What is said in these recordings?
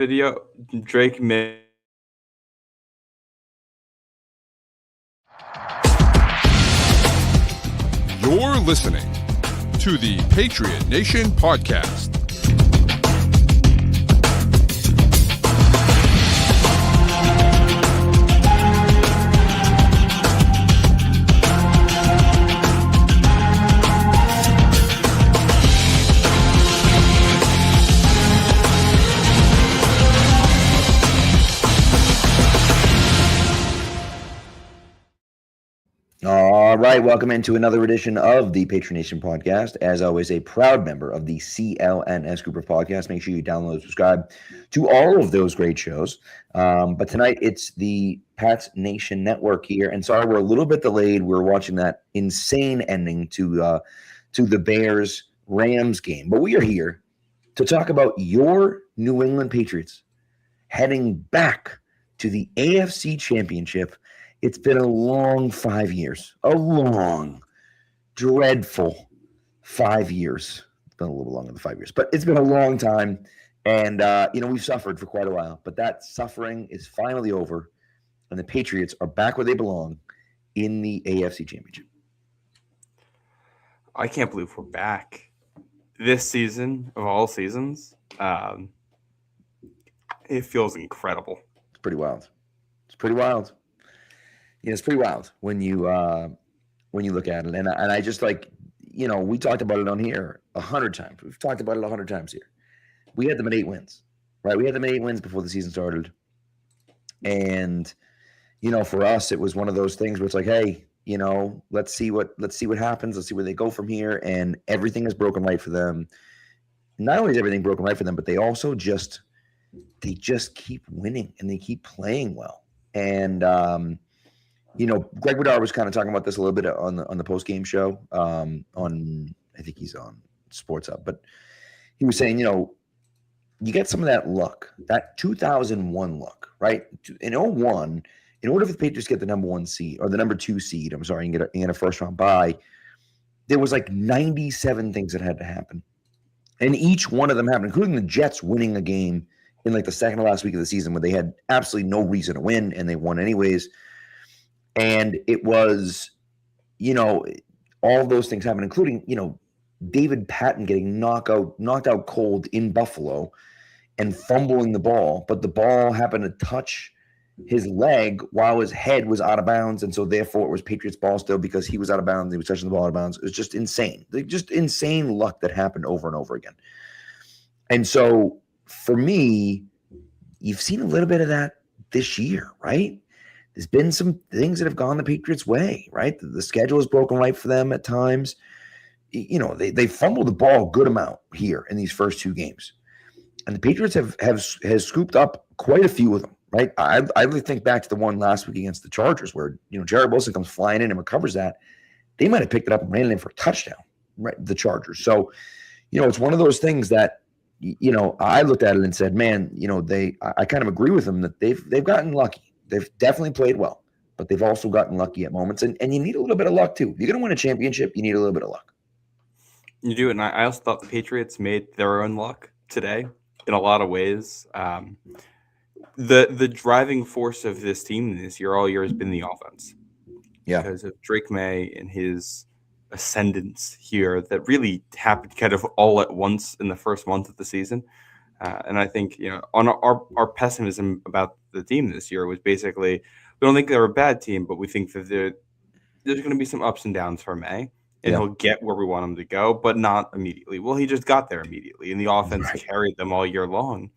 video. Drake May. You're listening to the Patriot Nation Podcast. All right, welcome into another edition of the Patriot Nation Podcast. As always, a proud member of the CLNS group of podcasts. Make sure you download and subscribe to all of those great shows. But tonight, it's the Pats Nation Network here. And sorry, we're a little bit delayed. We're watching that insane ending to the Bears-Rams game. But we are here to talk about your New England Patriots heading back to the AFC Championship. It's been a long 5 years, a long, dreadful 5 years. It's been a little longer than 5 years, but it's been a long time. And, we've suffered for quite a while, but that suffering is finally over. And the Patriots are back where they belong in the AFC Championship. I can't believe we're back this season of all seasons. It feels incredible. It's pretty wild. It's pretty wild. Yeah, it's pretty wild when you look at it. And I just we talked about it on here 100 times. We've talked about it 100 times here. We had them at 8 wins, right? We had them at 8 wins before the season started. And, for us, it was one of those things where it's like, hey, let's see what happens. Let's see where they go from here. And everything is broken right for them. Not only is everything broken right for them, but they also just keep winning and they keep playing well. And, Greg Bedard was kind of talking about this a little bit on the postgame show. I think he's on Sports Hub, but he was saying, you get some of that luck, that 2001 luck, right? In 2001, in order for the Patriots to get the number 1 seed or the number 2 seed, and get a first round bye, there was 97 things that had to happen, and each one of them happened, including the Jets winning a game in the second to last week of the season where they had absolutely no reason to win and they won anyways. And it was, all those things happened, including, David Patton getting knocked out cold in Buffalo and fumbling the ball. But the ball happened to touch his leg while his head was out of bounds. And so therefore it was Patriots ball still because he was out of bounds. He was touching the ball out of bounds. It was just insane. Just insane luck that happened over and over again. And so for me, you've seen a little bit of that this year, right? There's been some things that have gone the Patriots' way, right? The schedule is broken right for them at times. They fumbled the ball a good amount here in these first 2 games. And the Patriots have scooped up quite a few of them, right? I really think back to the one last week against the Chargers where, Jared Wilson comes flying in and recovers that. They might have picked it up and ran it in for a touchdown, right? The Chargers. So, it's one of those things that, I looked at it and said, man, I kind of agree with them that they've gotten lucky. They've definitely played well, but they've also gotten lucky at moments. And you need a little bit of luck, too. If you're going to win a championship, you need a little bit of luck. You do, and I also thought the Patriots made their own luck today in a lot of ways. The driving force of this team this year, all year, has been the offense. Yeah. Because of Drake May and his ascendance here that really happened kind of all at once in the first month of the season. And I think, on our pessimism about the team this year was basically, we don't think they're a bad team, but we think that there's going to be some ups and downs for May, and he'll get where we want him to go, but not immediately. Well, he just got there immediately, and the offense carried them all year long.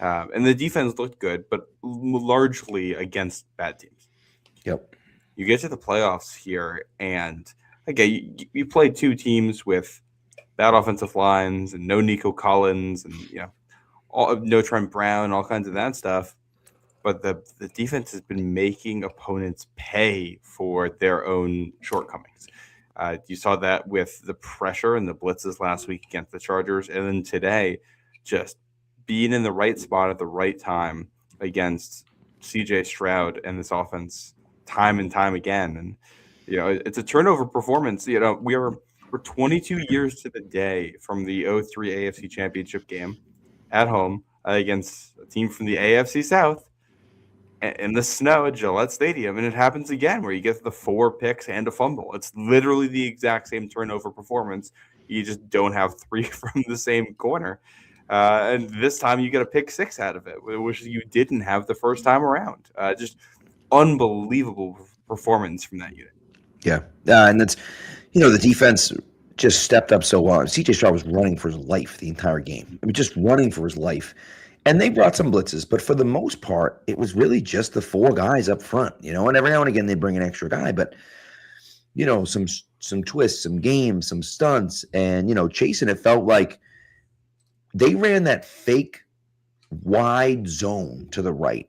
And the defense looked good, but largely against bad teams. Yep. You get to the playoffs here, and again, you play 2 teams with bad offensive lines and no Nico Collins and, no Trent Brown, all kinds of that stuff. But the defense has been making opponents pay for their own shortcomings. You saw that with the pressure and the blitzes last week against the Chargers. And then today, just being in the right spot at the right time against C.J. Stroud and this offense time and time again. And, it's a turnover performance. We're 22 years to the day from the 2003 AFC Championship game at home against a team from the AFC South in the snow at Gillette Stadium, and it happens again where you get the 4 picks and a fumble. It's literally the exact same turnover performance. You just don't have 3 from the same corner. And this time you get a pick 6 out of it, which you didn't have the first time around. Just unbelievable performance from that unit. Yeah. And that's, the defense just stepped up so well. CJ Stroud was running for his life the entire game. I mean, just running for his life. And they brought some blitzes, but for the most part, it was really just the 4 guys up front, and every now and again they bring an extra guy, but some twists, some games, some stunts, and chasing it felt like they ran that fake wide zone to the right.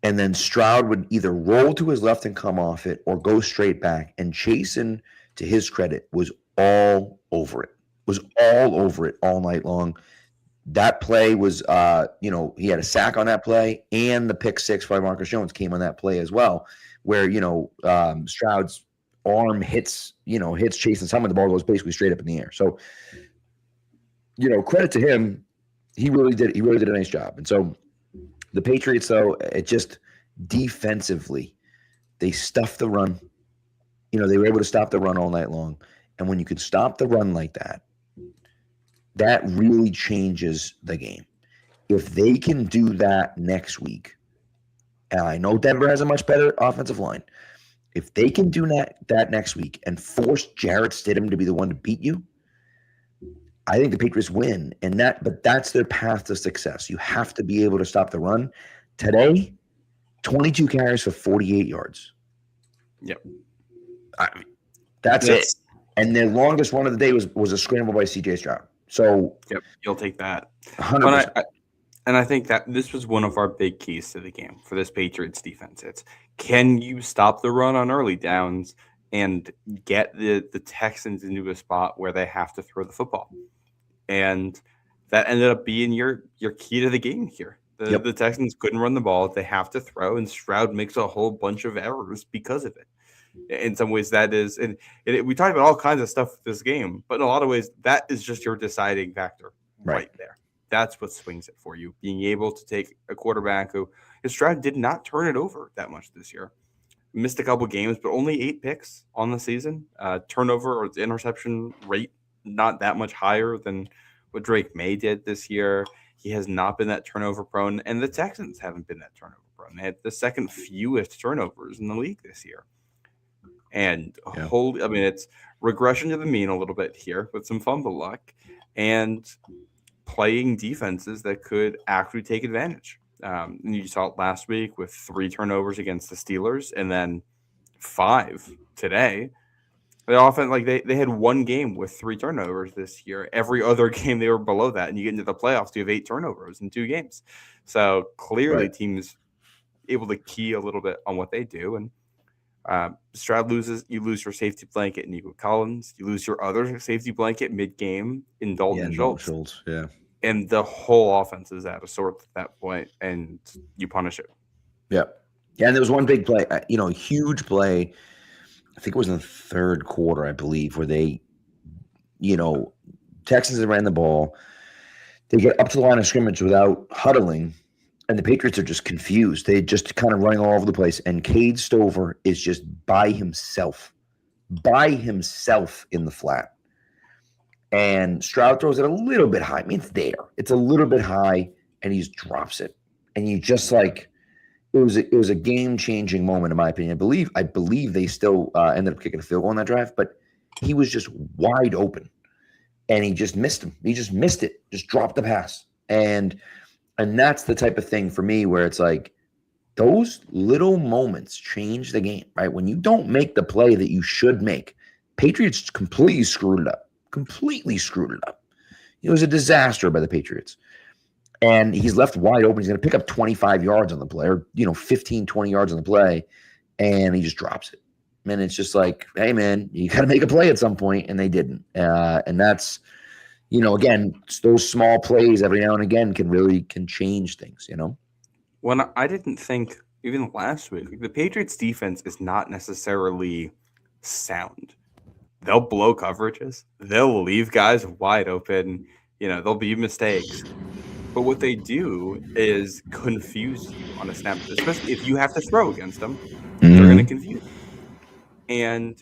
And then Stroud would either roll to his left and come off it or go straight back. And Chasen, to his credit, was all over it all night long. That play was, he had a sack on that play, and the pick 6 by Marcus Jones came on that play as well, where, Stroud's arm hits Chasen's helmet. The ball goes basically straight up in the air. So, credit to him. He really did a nice job. And so the Patriots, though, it just defensively, they stuffed the run. They were able to stop the run all night long. And when you could stop the run like that, that really changes the game. If they can do that next week, and I know Denver has a much better offensive line, if they can do that next week and force Jarrett Stidham to be the one to beat you, I think the Patriots win. But that's their path to success. You have to be able to stop the run. Today, 22 carries for 48 yards. Yep. That's it. And their longest run of the day was a scramble by CJ Stroud. So yep, you'll take that. 100%. And I think that this was one of our big keys to the game for this Patriots defense. It's, can you stop the run on early downs and get the Texans into a spot where they have to throw the football? And that ended up being your key to the game here. The Texans couldn't run the ball. They have to throw, and Stroud makes a whole bunch of errors because of it. In some ways, that is, and we talked about all kinds of stuff this game, but in a lot of ways, that is just your deciding factor right there. That's what swings it for you. Being able to take a quarterback who, Stroud did not turn it over that much this year. Missed a couple games, but only 8 picks on the season. Turnover or interception rate not that much higher than what Drake May did this year. He has not been that turnover prone, and the Texans haven't been that turnover prone. They had the second fewest turnovers in the league this year. And it's regression to the mean a little bit here with some fumble luck and playing defenses that could actually take advantage. And you saw it last week with 3 turnovers against the Steelers and then 5 today. They often they had 1 game with 3 turnovers this year. Every other game they were below that, and you get into the playoffs, you have 8 turnovers in 2 games. So clearly, teams able to key a little bit on what they do. And Stroud loses, you lose your safety blanket in Nico Collins. You lose your other safety blanket mid-game in Dalton Schultz. Yeah. And the whole offense is out of sorts at that point, and you punish it. Yeah. Yeah, and there was one big play, huge play. I think it was in the third quarter, I believe, where they, Texans ran the ball. They get up to the line of scrimmage without huddling, and the Patriots are just confused. They're just kind of running all over the place. And Cade Stover is just by himself in the flat. And Stroud throws it a little bit high. I mean, it's there. It's a little bit high, and he just drops it. And you just it was a game-changing moment, in my opinion. I believe they still ended up kicking a field goal on that drive, but he was just wide open, and he just missed him. He just missed it. Just dropped the pass. And that's the type of thing for me where it's like those little moments change the game, right? When you don't make the play that you should make, Patriots completely screwed it up. It was a disaster by the Patriots. And he's left wide open. He's going to pick up 25 yards on the play or, 15, 20 yards on the play, and he just drops it. And it's just like, hey, man, you got to make a play at some point, and they didn't. And that's, again, those small plays every now and again can change things, When I didn't think, even last week, the Patriots defense is not necessarily sound. They'll blow coverages. They'll leave guys wide open. There'll be mistakes. But what they do is confuse you on a snap, especially if you have to throw against them. They're going to confuse you. And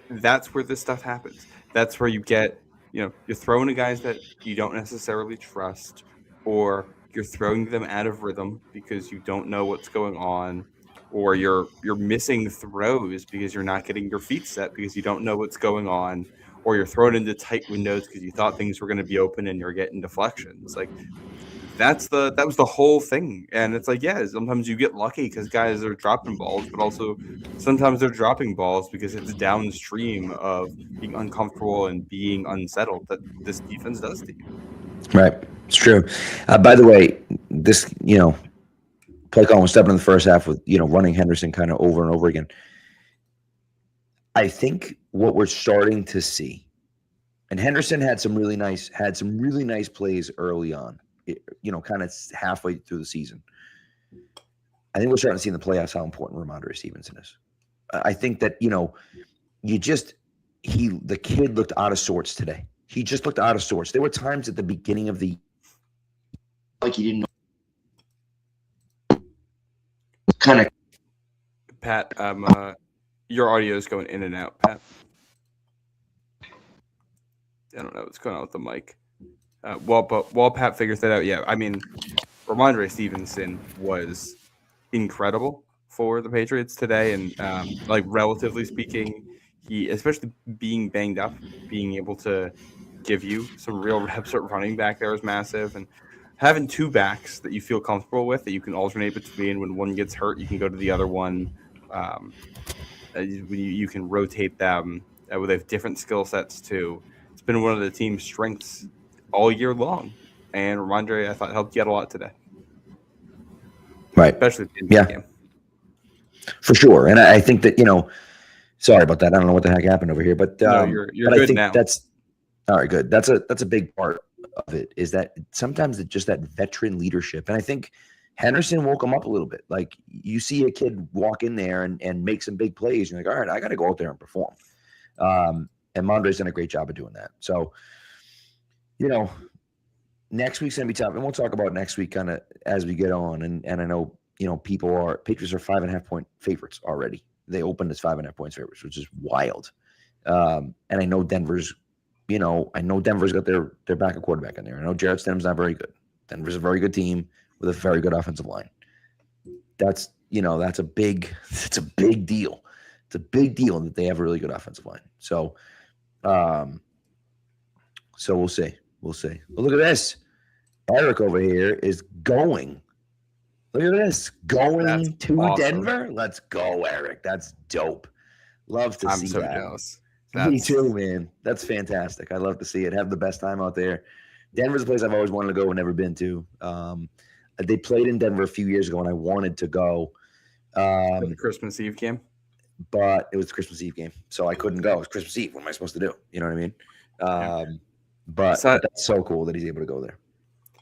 that's where this stuff happens. That's where you get, you're throwing to guys that you don't necessarily trust, or you're throwing them out of rhythm because you don't know what's going on, or you're missing throws because you're not getting your feet set because you don't know what's going on, or you're thrown into tight windows because you thought things were going to be open and you're getting deflections. Like that was the whole thing. And it's like, yeah, sometimes you get lucky because guys are dropping balls, but also sometimes they're dropping balls because it's downstream of being uncomfortable and being unsettled that this defense does to you. Right. It's true. By the way, this, play call was stepping in the first half with, running Henderson kind of over and over again. I think what we're starting to see, and Henderson had some really nice plays early on, kind of halfway through the season. I think we're starting to see in the playoffs how important Ramondre Stevenson is. I think that, the kid looked out of sorts today. He just looked out of sorts. There were times at the beginning of the like he didn't know. Kind of. Pat, your audio is going in and out, Pat. I don't know what's going on with the mic. While Pat figures that out, yeah, I mean, Ramondre Stevenson was incredible for the Patriots today, and relatively speaking, he, especially being banged up, being able to give you some real reps at running back there is massive, and having two backs that you feel comfortable with that you can alternate between. When one gets hurt, you can go to the other one. You can rotate them. They have different skill sets too. It's been one of the team's strengths all year long, and Ramondre, I thought, helped you out a lot today. Right. Especially in the game. For sure. And I think that, sorry about that. I don't know what the heck happened over here, but no, you're but good I think now. That's all right. Good. That's a big part of it, is that sometimes it's just that veteran leadership. And I think Henderson woke him up a little bit. Like, you see a kid walk in there and make some big plays. And you're like, all right, I got to go out there and perform. And Mondre's done a great job of doing that. So, next week's going to be tough. And we'll talk about next week kind of as we get on. And I know, Patriots are 5.5 point favorites already. They opened as 5.5 points favorites, which is wild. And I know Denver's got their backup quarterback in there. I know Jarrett Stidham's not very good. Denver's a very good team with a very good offensive line. That's a big deal. It's a big deal that they have a really good offensive line. So we'll see. Well, look at this. Eric over here is going. Look at this. Going to awesome. Denver. Let's go, Eric. That's dope. Love to see that. I'm so jealous. Me too, man. That's fantastic. I love to see it. Have the best time out there. Denver's a place I've always wanted to go and never been to. They played in Denver a few years ago, and I wanted to go. The Christmas Eve game? But it was the Christmas Eve game, so I couldn't go. It was Christmas Eve. What am I supposed to do? You know what I mean? But that's so cool that he's able to go there.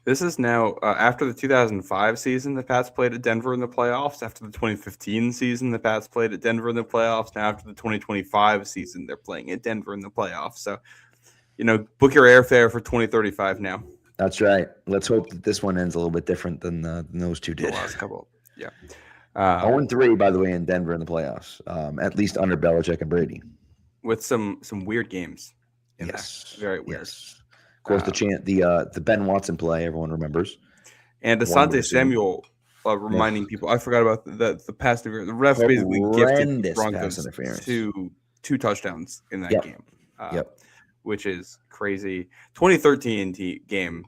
This is now after the 2005 season, the Pats played at Denver in the playoffs. After the 2015 season, the Pats played at Denver in the playoffs. Now after the 2025 season, they're playing at Denver in the playoffs. So, book your airfare for 2035 now. That's right. Let's hope that this one ends a little bit different than those two did. The last couple, yeah. 0-3, by the way, in Denver in the playoffs, at least under Belichick and Brady. With some weird games in there. Very weird. Yes. Of course, the Ben Watson play, everyone remembers. And Asante Samuel reminding people. I forgot about the pass interference. The refs basically gifted the Broncos two touchdowns in that game. Which is crazy. 2013 game,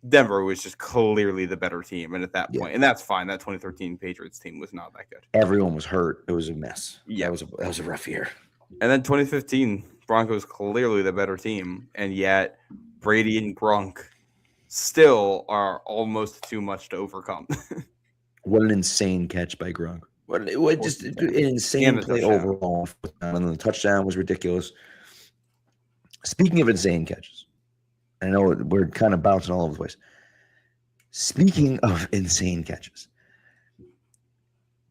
Denver was just clearly the better team. And at that point, and that's fine. That 2013 Patriots team was not that good. Everyone was hurt. It was a mess. Yeah, that was a rough year. And then 2015, Broncos clearly the better teame, and yet Brady and Gronk still are almost too much to overcome. What an insane catch by Gronk! What just an insane play overall, and the touchdown was ridiculous. Speaking of insane catches, I know we're kind of bouncing all over the place. Speaking of insane catches,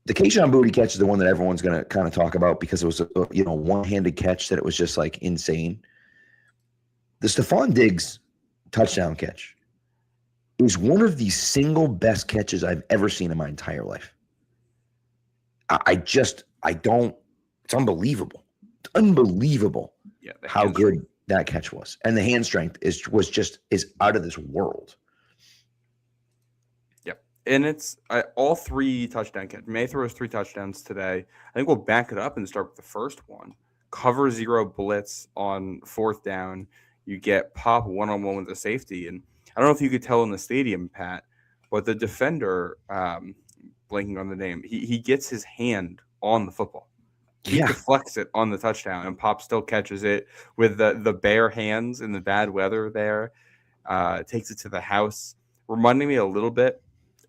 the Kayshon Boutte catch is the one that everyone's going to kind of talk about because it was a one-handed catch that it was just like insane. The Stephon Diggs touchdown catch is one of the single best catches I've ever seen in my entire life. It's unbelievable. It's unbelievable how good that catch was. And the hand strength is out of this world. Yep. And it's all 3 touchdown catches. May throws 3 touchdowns today. I think we'll back it up and start with the first one. Cover 0 blitz on 4th down. You get pop one-on-one with the safety. And I don't know if you could tell in the stadium, Pat, but the defender, blanking on the name, he gets his hand on the football. He deflects it on the touchdown, and Pop still catches it with the bare hands in the bad weather there. Takes it to the house. Reminding me a little bit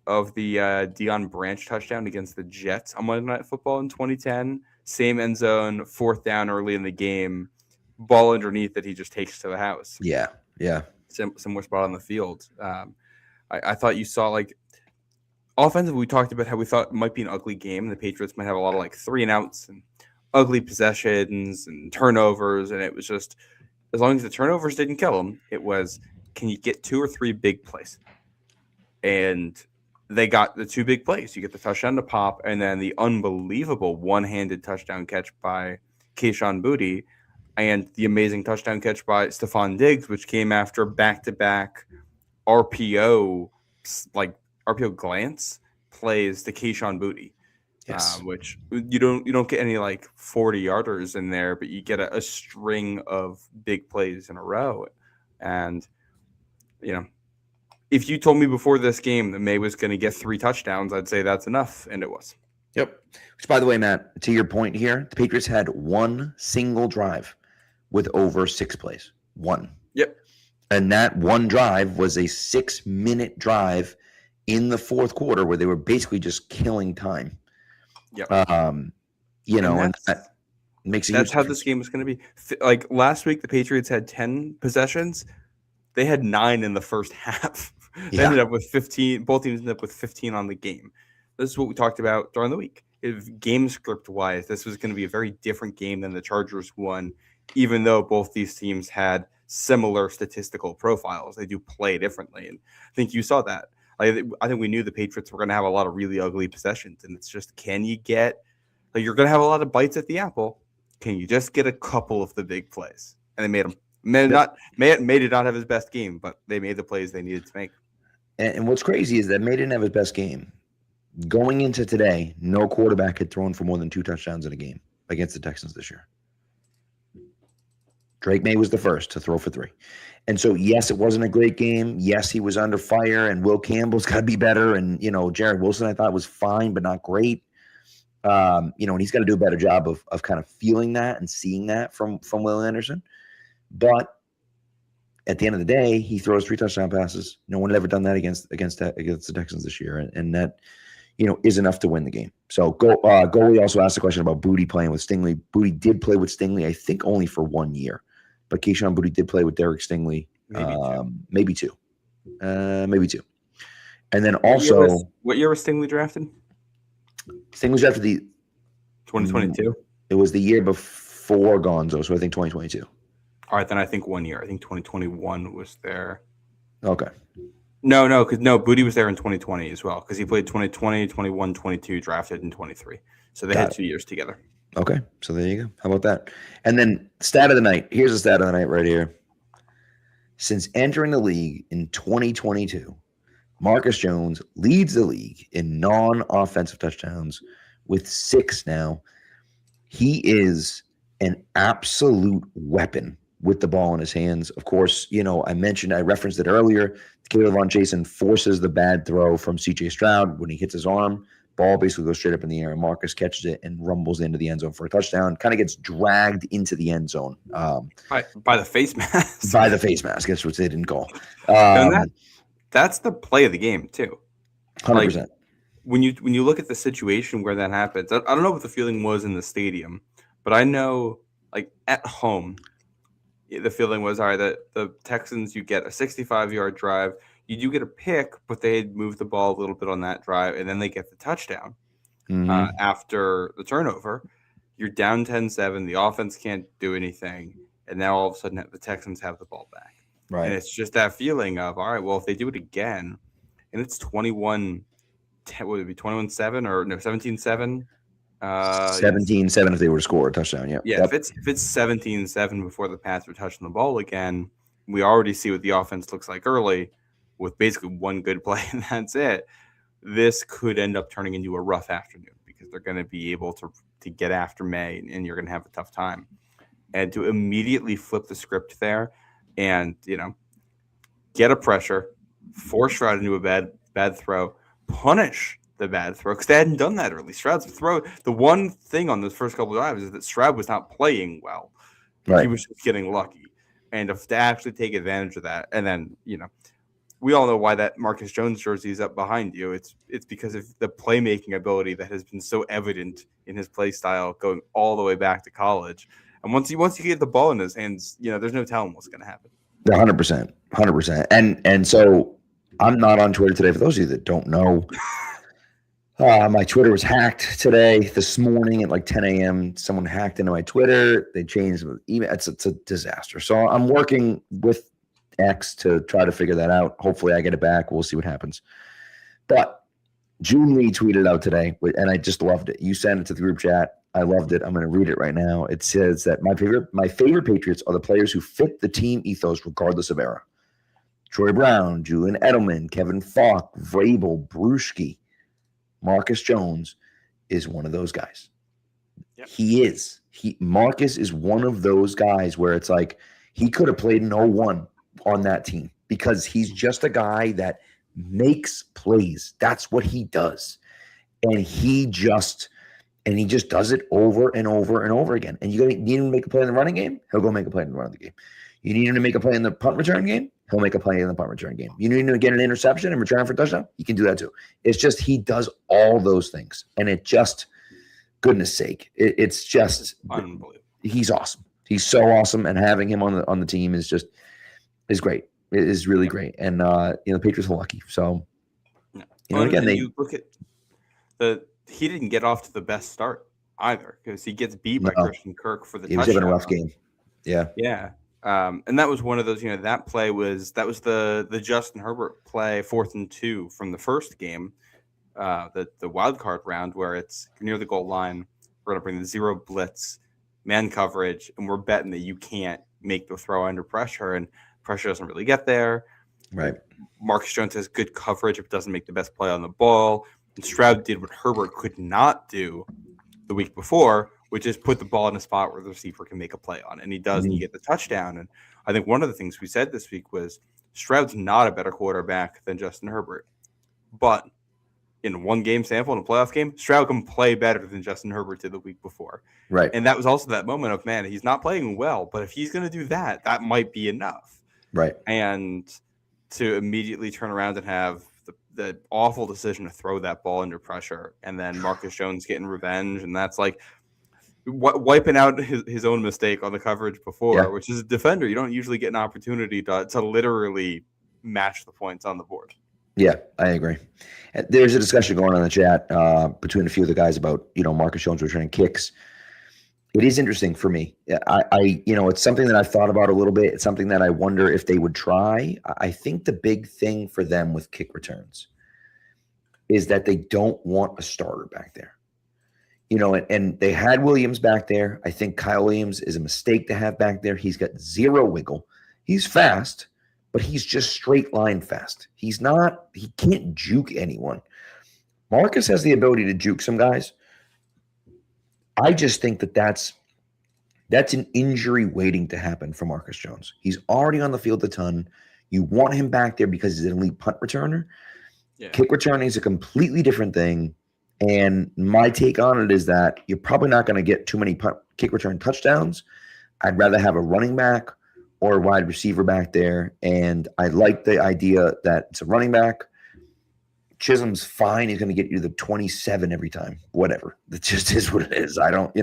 of the Deion Branch touchdown against the Jets on Monday Night Football in 2010. Same end zone, 4th down early in the game. Ball underneath that he just takes to the house. Yeah. Similar spot on the field. I thought you saw, like, offensively, we talked about how we thought it might be an ugly game. The Patriots might have a lot of, like, 3-and-outs and ugly possessions and turnovers, and it was just, as long as the turnovers didn't kill them, it was, can you get 2 or 3 big plays? And they got the 2 big plays. You get the touchdown to Pop, and then the unbelievable one-handed touchdown catch by Kayshon Boutte, and the amazing touchdown catch by Stephon Diggs, which came after back-to-back RPO glance plays to Kayshon Boutte. Yes. Which you don't get any like 40-yarders in there, but you get a string of big plays in a row. And if you told me before this game that May was going to get 3 touchdowns, I'd say that's enough, and it was. Yep. Which, by the way, Matt, to your point here, the Patriots had 1 single drive with over 6 plays. 1. Yep. And that 1 drive was a 6-minute drive in the 4th quarter where they were basically just killing time. Yep. And that makes that's how this game was going to be. Like last week, the Patriots had 10 possessions. They had 9 in the first half. They ended up with 15. Both teams ended up with 15 on the game. This is what we talked about during the week. If game script wise, this was going to be a very different game than the Chargers won, even though both these teams had similar statistical profiles. They do play differently. And I think you saw that. I think we knew the Patriots were going to have a lot of really ugly possessions, and it's just, can you get, like, you're going to have a lot of bites at the apple. Can you just get a couple of the big plays? And they made them. May did not have his best game, but they made the plays they needed to make. And what's crazy is that May didn't have his best game. Going into today, no quarterback had thrown for more than 2 touchdowns in a game against the Texans this year. Drake May was the first to throw for 3. And so, yes, it wasn't a great game. Yes, he was under fire, and Will Campbell's got to be better. And, Jared Wilson, I thought, was fine, but not great. And he's got to do a better job of kind of feeling that and seeing that from Will Anderson. But at the end of the day, he throws 3 touchdown passes. No one had ever done that against the Texans this year. And that, is enough to win the game. So Goalie also asked a question about Boutte playing with Stingley. Boutte did play with Stingley, I think only for 1 year. But Kayshon Boutte did play with Derek Stingley, maybe two. And then also, what year was Stingley drafted? Stingley was drafted 2022. It was the year before Gonzo, so I think 2022. All right, then I think 1 year. I think 2021 was there. Okay. No, because Boutte was there in 2020 as well, because he played 2020, 21, 22, drafted in 23. So they had 2 years together. Okay, so there you go. How about that? And then stat of the night. Here's the stat of the night right here. Since entering the league in 2022, Marcus Jones leads the league in non-offensive touchdowns with 6 now. He is an absolute weapon with the ball in his hands. Of course, I referenced it earlier. Caleb Von Jason forces the bad throw from C.J. Stroud when he hits his arm. Ball basically goes straight up in the air, and Marcus catches it and rumbles into the end zone for a touchdown. Kind of gets dragged into the end zone. By the face mask. By the face mask. That's what they didn't call. That's the play of the game, too. 100%. Like, when you look at the situation where that happens, I don't know what the feeling was in the stadium, but I know, like, at home, the feeling was, all right, the Texans, you get a 65-yard drive. You do get a pick, but they had moved the ball a little bit on that drive, and then they get the touchdown after the turnover. You're down 10-7. The offense can't do anything, and now all of a sudden the Texans have the ball back. Right. And it's just that feeling of, all right, well, if they do it again, and it's 21, would it be 21-7 or no, 17-7? 17-7 if they were to score a touchdown. Yep. Yeah, Yep. if it's 17-7 before the Pats are touching the ball again, we already see what the offense looks like early with basically one good play, and that's it. This could end up turning into a rough afternoon because they're going to be able to get after May, and you're going to have a tough time. And to immediately flip the script there and, get a pressure, force Stroud into a bad throw, punish the bad throw because they hadn't done that early. Stroud's throw, the one thing on those first couple of drives is that Stroud was not playing well. Right. He was just getting lucky. And if to actually take advantage of that, and then, we all know why that Marcus Jones jersey is up behind you. It's because of the playmaking ability that has been so evident in his play style going all the way back to college. And once you get the ball in his hands, there's no telling what's going to happen. 100%. And so I'm not on Twitter today. For those of you that don't know, my Twitter was hacked this morning at like 10 a.m. Someone hacked into my Twitter. They changed email. It's a disaster. So I'm working with X to try to figure that out. Hopefully I get it back. We'll see what happens. But June Lee tweeted out today, and I just loved it. You sent it to the group chat. I loved it. I'm going to read it right now. It says that my favorite Patriots are the players who fit the team ethos regardless of era. Troy Brown, Julian Edelman, Kevin Falk, Vrabel, Bruschi, Marcus Jones is one of those guys. Yep. He is. Marcus is one of those guys where it's like he could have played in 01 on that team because he's just a guy that makes plays. That's what he does. And he just does it over and over and over again. And you need him to make a play in the running game, he'll go make a play in the running game. You need him to make a play in the punt return game, he'll make a play in the punt return game. You need him to get an interception and return for a touchdown, he can do that too. It's just he does all those things. And it just, goodness sake, it's just unbelievable. He's awesome. He's so awesome. And having him on the team is great. It is really great. And the Patriots are lucky. So again, you look at he didn't get off to the best start either because he gets beat by Christian Kirk for the touchdown. He was having a rough game. Yeah. Yeah. And that was one of those, that play was the Justin Herbert play 4th and 2 from the first game, the wild card round where it's near the goal line. We're going to bring the zero blitz, man coverage, and we're betting that you can't make the throw under pressure, and pressure doesn't really get there. Right. Marcus Jones has good coverage if it doesn't make the best play on the ball. And Stroud did what Herbert could not do the week before, which is put the ball in a spot where the receiver can make a play on. And he does, and you get the touchdown. And I think one of the things we said this week was Stroud's not a better quarterback than Justin Herbert. But in one game sample, in a playoff game, Stroud can play better than Justin Herbert did the week before. Right. And that was also that moment of, man, he's not playing well, but if he's going to do that, that might be enough. Right. And to immediately turn around and have the awful decision to throw that ball under pressure, and then Marcus Jones getting revenge, and that's like wiping out his own mistake on the coverage before, which is a defender. You don't usually get an opportunity to literally match the points on the board. Yeah, I agree. There's a discussion going on in the chat between a few of the guys about Marcus Jones returning kicks. It is interesting for me. I it's something that I've thought about a little bit. It's something that I wonder if they would try. I think the big thing for them with kick returns is that they don't want a starter back there. And they had Williams back there. I think Kyle Williams is a mistake to have back there. He's got zero wiggle. He's fast, but he's just straight line fast. He can't juke anyone. Marcus has the ability to juke some guys. I just think that's an injury waiting to happen for Marcus Jones. He's already on the field a ton. You want him back there because he's an elite punt returner. Yeah. Kick returning is a completely different thing. And my take on it is that you're probably not going to get too many kick return touchdowns. I'd rather have a running back or a wide receiver back there. And I like the idea that it's a running back. Chisholm's fine. He's going to get you the 27 every time. Whatever. It just is what it is. I don't,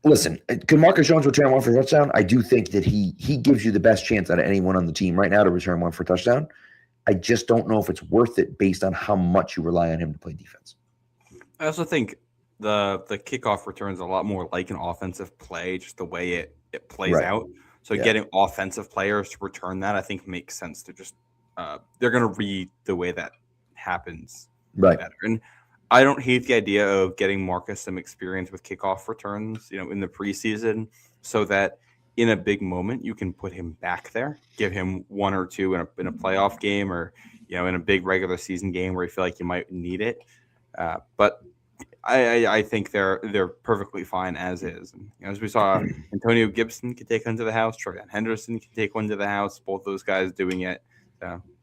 listen, can Marcus Jones return one for a touchdown? I do think that he gives you the best chance out of anyone on the team right now to return one for a touchdown. I just don't know if it's worth it based on how much you rely on him to play defense. I also think the kickoff returns a lot more like an offensive play, just the way it plays out. So getting offensive players to return that, I think, makes sense to just they're going to read the way that happens better. And I don't hate the idea of getting Marcus some experience with kickoff returns, in the preseason, so that in a big moment you can put him back there, give him one or two in a playoff game, or in a big regular season game where you feel like you might need it. But I think they're perfectly fine as is. And, as we saw, Antonio Gibson could take one to the house. Troyan Henderson can take one to the house. Both those guys doing it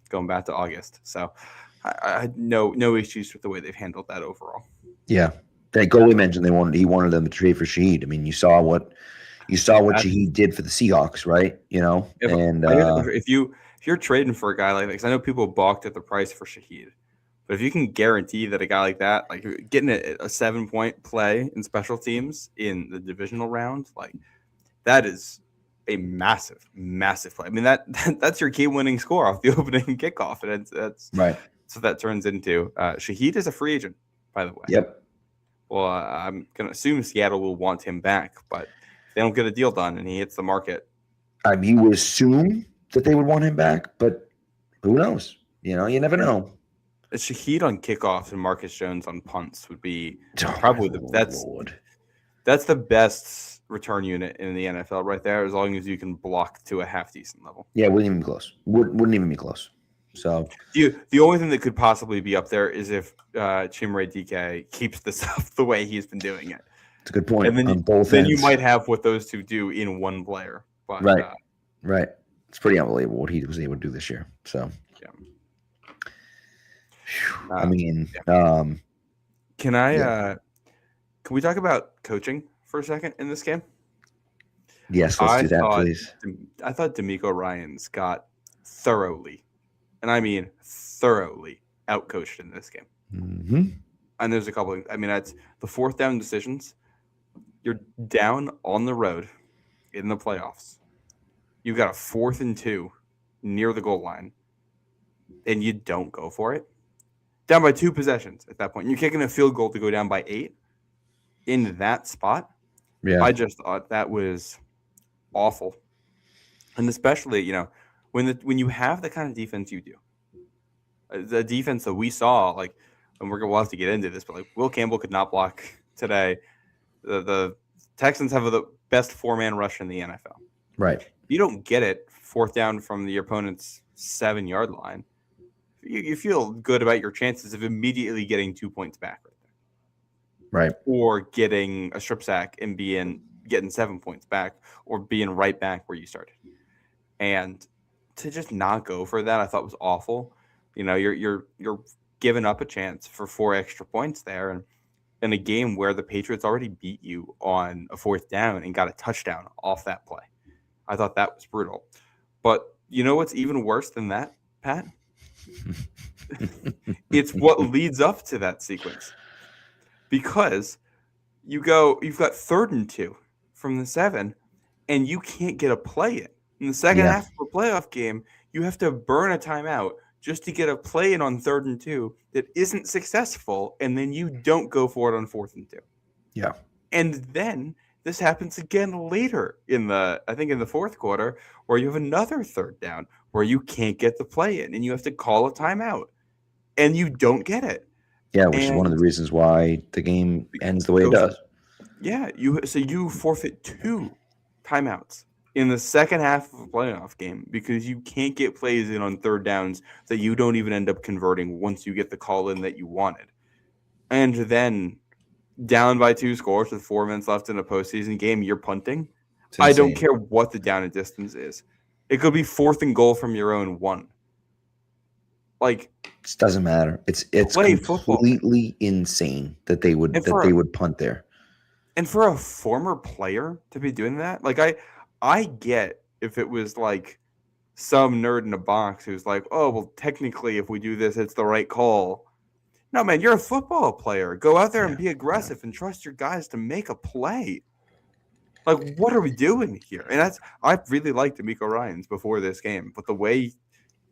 going back to August. So I had no issues with the way they've handled that overall. Yeah, that goalie mentioned he wanted them to trade for Shaheed. I mean, you saw what Shaheed did for the Seahawks, right? If you're trading for a guy like that, because I know people balked at the price for Shaheed. But if you can guarantee that a guy like that, like getting a 7-point play in special teams in the divisional round, like that is a massive, massive play. I mean, that's your game-winning score off the opening kickoff, and that's right. So that turns into Shaheed is a free agent, by the way. Yep. Well, I'm going to assume Seattle will want him back, but if they don't get a deal done and he hits the market, you would assume that they would want him back, but who knows? You never know. Shaheed on kickoffs and Marcus Jones on punts would be probably that's the best return unit in the NFL right there, as long as you can block to a half decent level. Yeah, wouldn't even be close. Wouldn't even be close. So the only thing that could possibly be up there is if Chimere DK keeps this up the way he's been doing it. It's a good point. And then, on both then ends. You might have what those two do in one player. But, right. It's pretty unbelievable what he was able to do this year. So. Yeah. Can we talk about coaching for a second in this game? Yes, let's do that, please. I thought DeMeco Ryans got thoroughly, and I mean thoroughly, outcoached in this game. Mm-hmm. And there's a couple of, that's the fourth down decisions. You're down on the road in the playoffs. You got a 4th and 2 near the goal line, and you don't go for it. Down by 2 possessions at that point. You're kicking a field goal to go down by 8 in that spot. Yeah. I just thought that was awful. And especially, when you have the kind of defense you do, the defense that we saw, and we'll have to get into this, but Will Campbell could not block today. The Texans have the best 4-man rush in the NFL. Right. If you don't get it 4th down from the opponent's 7-yard line, you feel good about your chances of immediately getting 2 points back right there. Right. Or getting a strip sack and getting 7 points back, or being right back where you started. And to just not go for that, I thought was awful. You're giving up a chance for 4 extra points there, and in a game where the Patriots already beat you on a 4th down and got a touchdown off that play. I thought that was brutal. But what's even worse than that, Pat? It's what leads up to that sequence, because you've got 3rd and 2 from the 7, and you can't get a play in the second half of a playoff game. You have to burn a timeout just to get a play in on 3rd and 2 that isn't successful, and then you don't go for it on 4th and 2. Yeah, and then this happens again later in the 4th quarter, where you have another 3rd down where you can't get the play in, and you have to call a timeout, and you don't get it. Yeah, which is one of the reasons why the game ends the way it does. Yeah, you forfeit 2 timeouts in the second half of a playoff game because you can't get plays in on 3rd downs that you don't even end up converting once you get the call in that you wanted. And then down by 2 scores with 4 minutes left in a postseason game, you're punting. I don't care what the down and distance is. It could be 4th and goal from your own 1. It doesn't matter. It's completely insane that they would punt there. And for a former player to be doing that, I get if it was some nerd in a box who's like, oh, well, technically, if we do this, it's the right call. No, man, you're a football player. Go out there and be aggressive and trust your guys to make a play. What are we doing here? And I really liked DeMeco Ryans before this game, but the way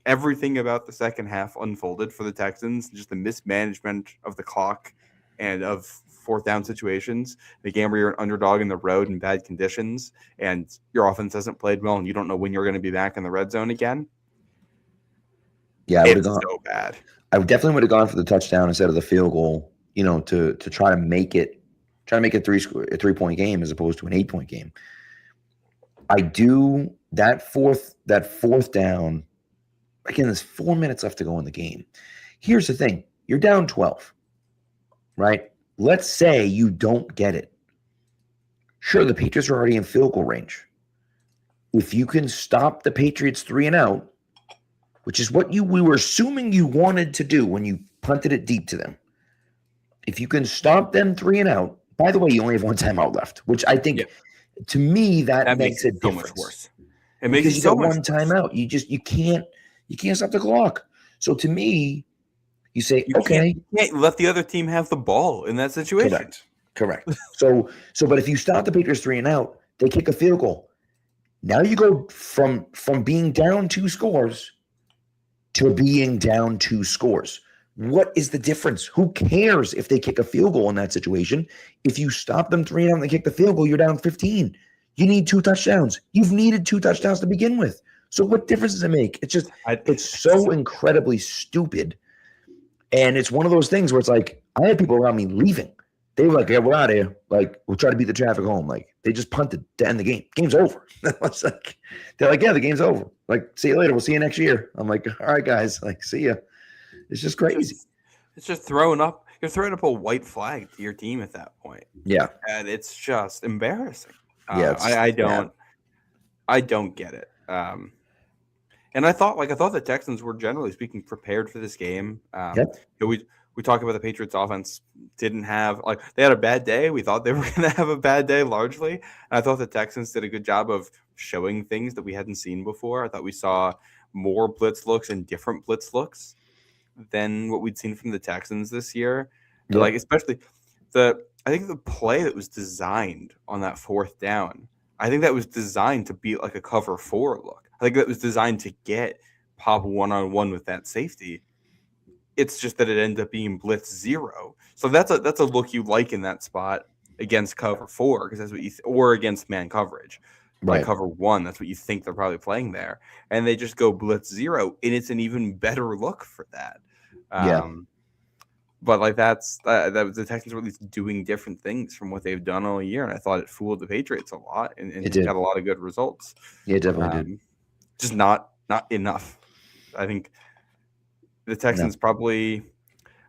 everything about the second half unfolded for the Texans, just the mismanagement of the clock and of fourth down situations, the game where you're an underdog in the road in bad conditions and your offense hasn't played well and you don't know when you're going to be back in the red zone again. Yeah, I would have It's gone so bad. I definitely would have gone for the touchdown instead of the field goal, to try to make it a 3-point game as opposed to an 8-point game. I do that fourth down. Again, there's 4 minutes left to go in the game. Here's the thing. You're down 12, right? Let's say you don't get it. Sure, the Patriots are already in field goal range. If you can stop the Patriots 3 and out, which is what we were assuming you wanted to do when you punted it deep to them. If you can stop them 3 and out, by the way, you only have one timeout left, which I think, to me, that makes it so difference. much worse. It makes because it so much one timeout. You can't stop the clock. So to me, you say, you okay, can't let the other team have the ball in that situation. Correct. So, but if you stop the Patriots 3 and out, they kick a field goal. Now you go from being down 2 scores to being down 2 scores. What is the difference? Who cares if they kick a field goal in that situation? If you stop them 3 and out and they kick the field goal, you're down 15. You need 2 touchdowns. You've needed 2 touchdowns to begin with. So what difference does it make? It's just, it's so incredibly stupid. And it's one of those things where it's like, I had people around me leaving. They were like, yeah, we're out of here. Like, we'll try to beat the traffic home. Like, they just punted to end the game. Game's over. It's like, they're like, yeah, the game's over. Like, see you later. We'll see you next year. I'm like, all right, guys. Like, see ya. It's just crazy. It's just throwing up. You're throwing up a white flag to your team at that point. Yeah. And it's just embarrassing. Yeah. I don't get it. And I thought the Texans were, generally speaking, prepared for this game. We talk about the Patriots offense didn't have, they had a bad day. We thought they were going to have a bad day largely. And I thought the Texans did a good job of showing things that we hadn't seen before. I thought we saw more blitz looks and different blitz looks than what we'd seen from the Texans this year. Yeah. Especially I think the play that was designed on that fourth down, I think that was designed to be like a cover 4 look. I think that was designed to get Pop 1-on-1 with that safety. It's just that it ended up being blitz 0. So that's a look you like in that spot against cover 4, because that's what or against man coverage. Right. Like cover 1, that's what you think they're probably playing there. And they just go blitz 0, and it's an even better look for that. But the Texans were at least doing different things from what they've done all year, and I thought it fooled the Patriots a lot, and it got a lot of good results. Yeah, it definitely did. Just not enough. I think the Texans probably.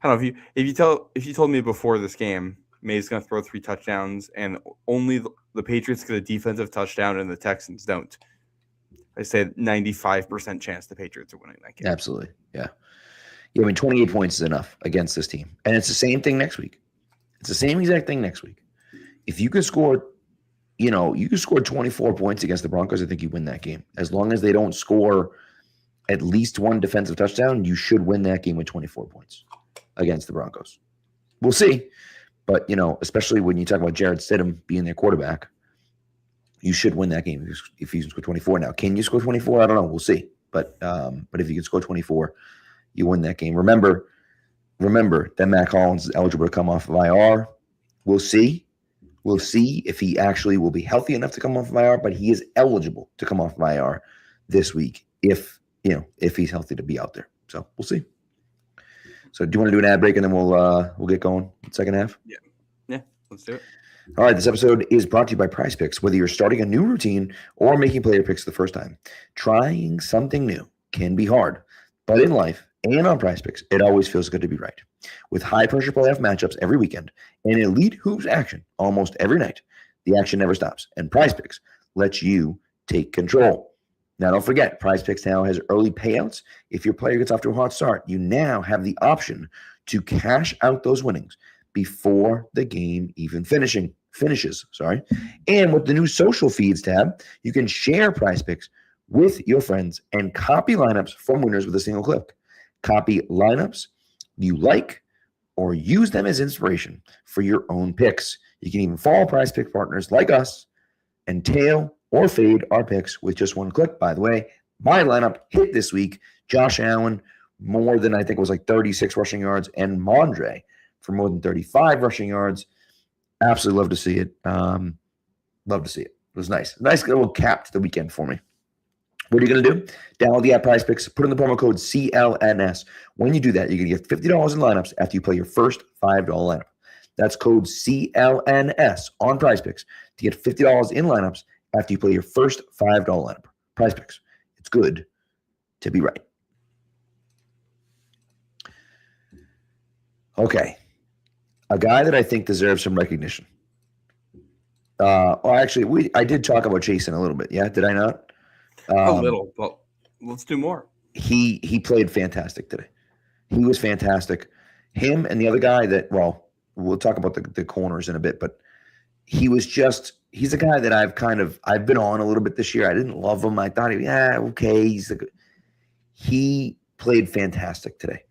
I don't know if you told me before this game May's going to throw 3 touchdowns and only the Patriots get a defensive touchdown and the Texans don't. I said 95% chance the Patriots are winning that game. Absolutely, yeah. Yeah, I mean, 28 points is enough against this team. And it's the same thing next week. It's the same exact thing next week. If you could score, you could score 24 points against the Broncos, I think you win that game. As long as they don't score at least 1 defensive touchdown, you should win that game with 24 points against the Broncos. We'll see. But, especially when you talk about Gillette Stadium being their quarterback, you should win that game if you can score 24. Now, can you score 24? I don't know. We'll see. But if you can score 24, you win that game. Remember that Matt Collins is eligible to come off of IR. We'll see. We'll see if he actually will be healthy enough to come off of IR, but he is eligible to come off of IR this week if he's healthy to be out there. So we'll see. So do you want to do an ad break and then we'll get going second half? Yeah, let's do it. All right, this episode is brought to you by Prize Picks. Whether you're starting a new routine or making player picks the first time, trying something new can be hard, but in life and on Prize Picks, it always feels good to be right. With high-pressure playoff matchups every weekend and elite hoops action almost every night, the action never stops, and Prize Picks lets you take control. Now, don't forget, Prize Picks now has early payouts. If your player gets off to a hot start, you now have the option to cash out those winnings before the game even finishes. And with the new social feeds tab, you can share Prize Picks with your friends and copy lineups from winners with a single click. Copy lineups you like or use them as inspiration for your own picks. You can even follow Prize Pick partners like us and tail or fade our picks with just one click. By the way, my lineup hit this week. Josh Allen, more than I think it was 36 rushing yards, and Mondre for more than 35 rushing yards. Absolutely love to see it. Love to see it. It was nice. Nice little cap to the weekend for me. What are you going to do? Download the app Prize Picks. Put in the promo code CLNS. When you do that, you're going to get $50 in lineups after you play your first $5 lineup. That's code CLNS on Prize Picks to get $50 in lineups after you play your first $5 lineup. Prize Picks. It's good to be right. Okay. A guy that I think deserves some recognition. I did talk about Jason a little bit. Yeah, did I not? A little, but let's do more. He played fantastic today. He was fantastic. Him and the other guy we'll talk about the corners in a bit, but he's a guy that I've been on a little bit this year. I didn't love him. I thought okay. He played fantastic today.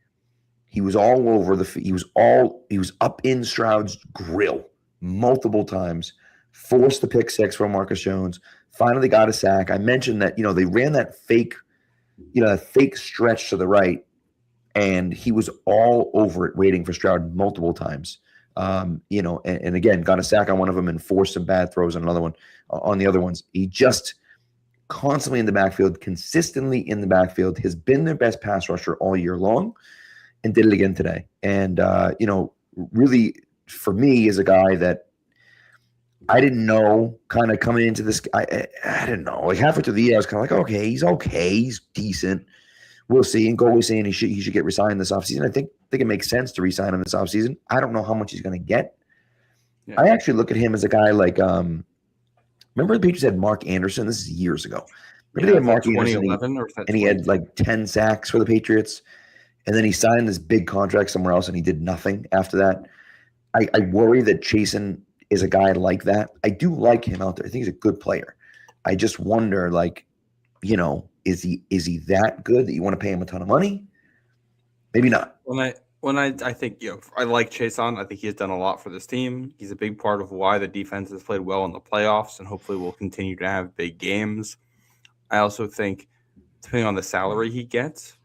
He was all over he was up in Stroud's grill multiple times, forced the pick six from Marcus Jones, finally got a sack. I mentioned that, they ran that fake stretch to the right, and he was all over it, waiting for Stroud multiple times. And again, got a sack on one of them and forced some bad throws on another one. On the other ones, he just constantly in the backfield, consistently in the backfield, has been their best pass rusher all year long, and did it again today. And really, for me, is a guy that I didn't know kind of coming into this. I didn't know. Like halfway through the year, I was kind of like, okay, he's decent. We'll see. And Goldie's saying he should get re-signed this offseason. I think it makes sense to re-sign him this offseason. I don't know how much he's going to get. Yeah. I actually look at him as a guy like, remember the Patriots had Mark Anderson? This is years ago. Remember they had Mark Anderson, and he had like 10 sacks for the Patriots, and then he signed this big contract somewhere else, and he did nothing after that. I worry that Chasen is a guy like that. I do like him out there. I think he's a good player. I just wonder, is he that good that you want to pay him a ton of money? Maybe not. I think I like Chason. I think he has done a lot for this team. He's a big part of why the defense has played well in the playoffs, and hopefully will continue to have big games. I also think, depending on the salary he gets,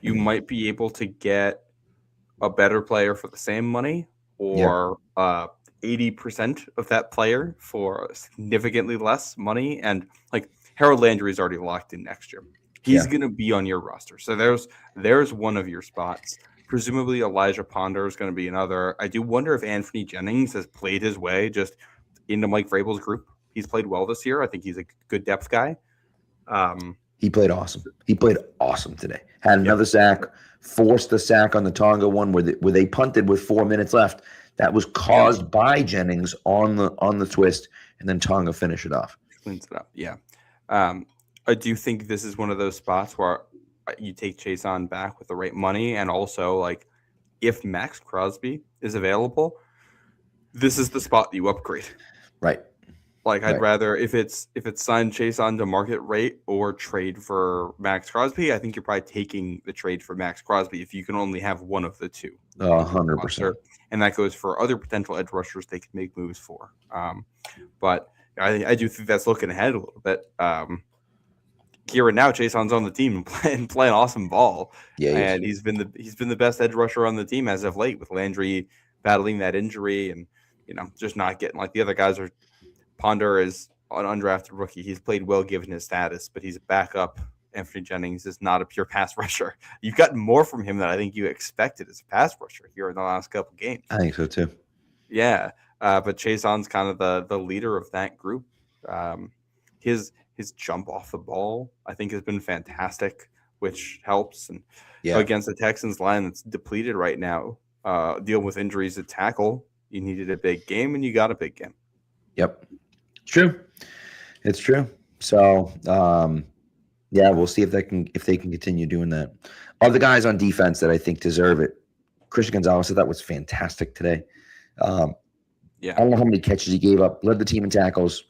you might be able to get a better player for the same money, or 80% of that player for significantly less money. And like Harold Landry is already locked in next year. He's going to be on your roster. So there's one of your spots. Presumably Elijah Ponder is going to be another. I do wonder if Anthony Jennings has played his way just into Mike Vrabel's group. He's played well this year. I think he's a good depth guy. He played awesome. He played awesome today. Had another sack, forced the sack on the Tonga one where they punted with 4 minutes left. That was caused by Jennings on the twist, and then Tonga finished it off. Cleans it up. Yeah. I do think this is one of those spots where you take Chason back with the right money, and also like if Max Crosby is available, this is the spot you upgrade. Right. Like I'd rather if it's signed Chason to market rate or trade for Max Crosby, I think you're probably taking the trade for Max Crosby if you can only have one of the two. 100%. And that goes for other potential edge rushers they can make moves for. But I do think that's looking ahead a little bit. Here and now, Chason's on the team and playing awesome ball. Yeah, and he's been the best edge rusher on the team as of late, with Landry battling that injury and just not getting like the other guys are. Ponder is an undrafted rookie. He's played well given his status, but he's a backup. Anthony Jennings is not a pure pass rusher. You've gotten more from him than I think you expected as a pass rusher here in the last couple games. I think so too. Yeah, but Chason's kind of the leader of that group. His jump off the ball, I think, has been fantastic, which helps. And against the Texans line that's depleted right now, dealing with injuries at tackle, you needed a big game, and you got a big game. Yep. It's true. So, we'll see if they can continue doing that. Other guys on defense that I think deserve it. Christian Gonzalez, I thought was fantastic today. I don't know how many catches he gave up. Led the team in tackles.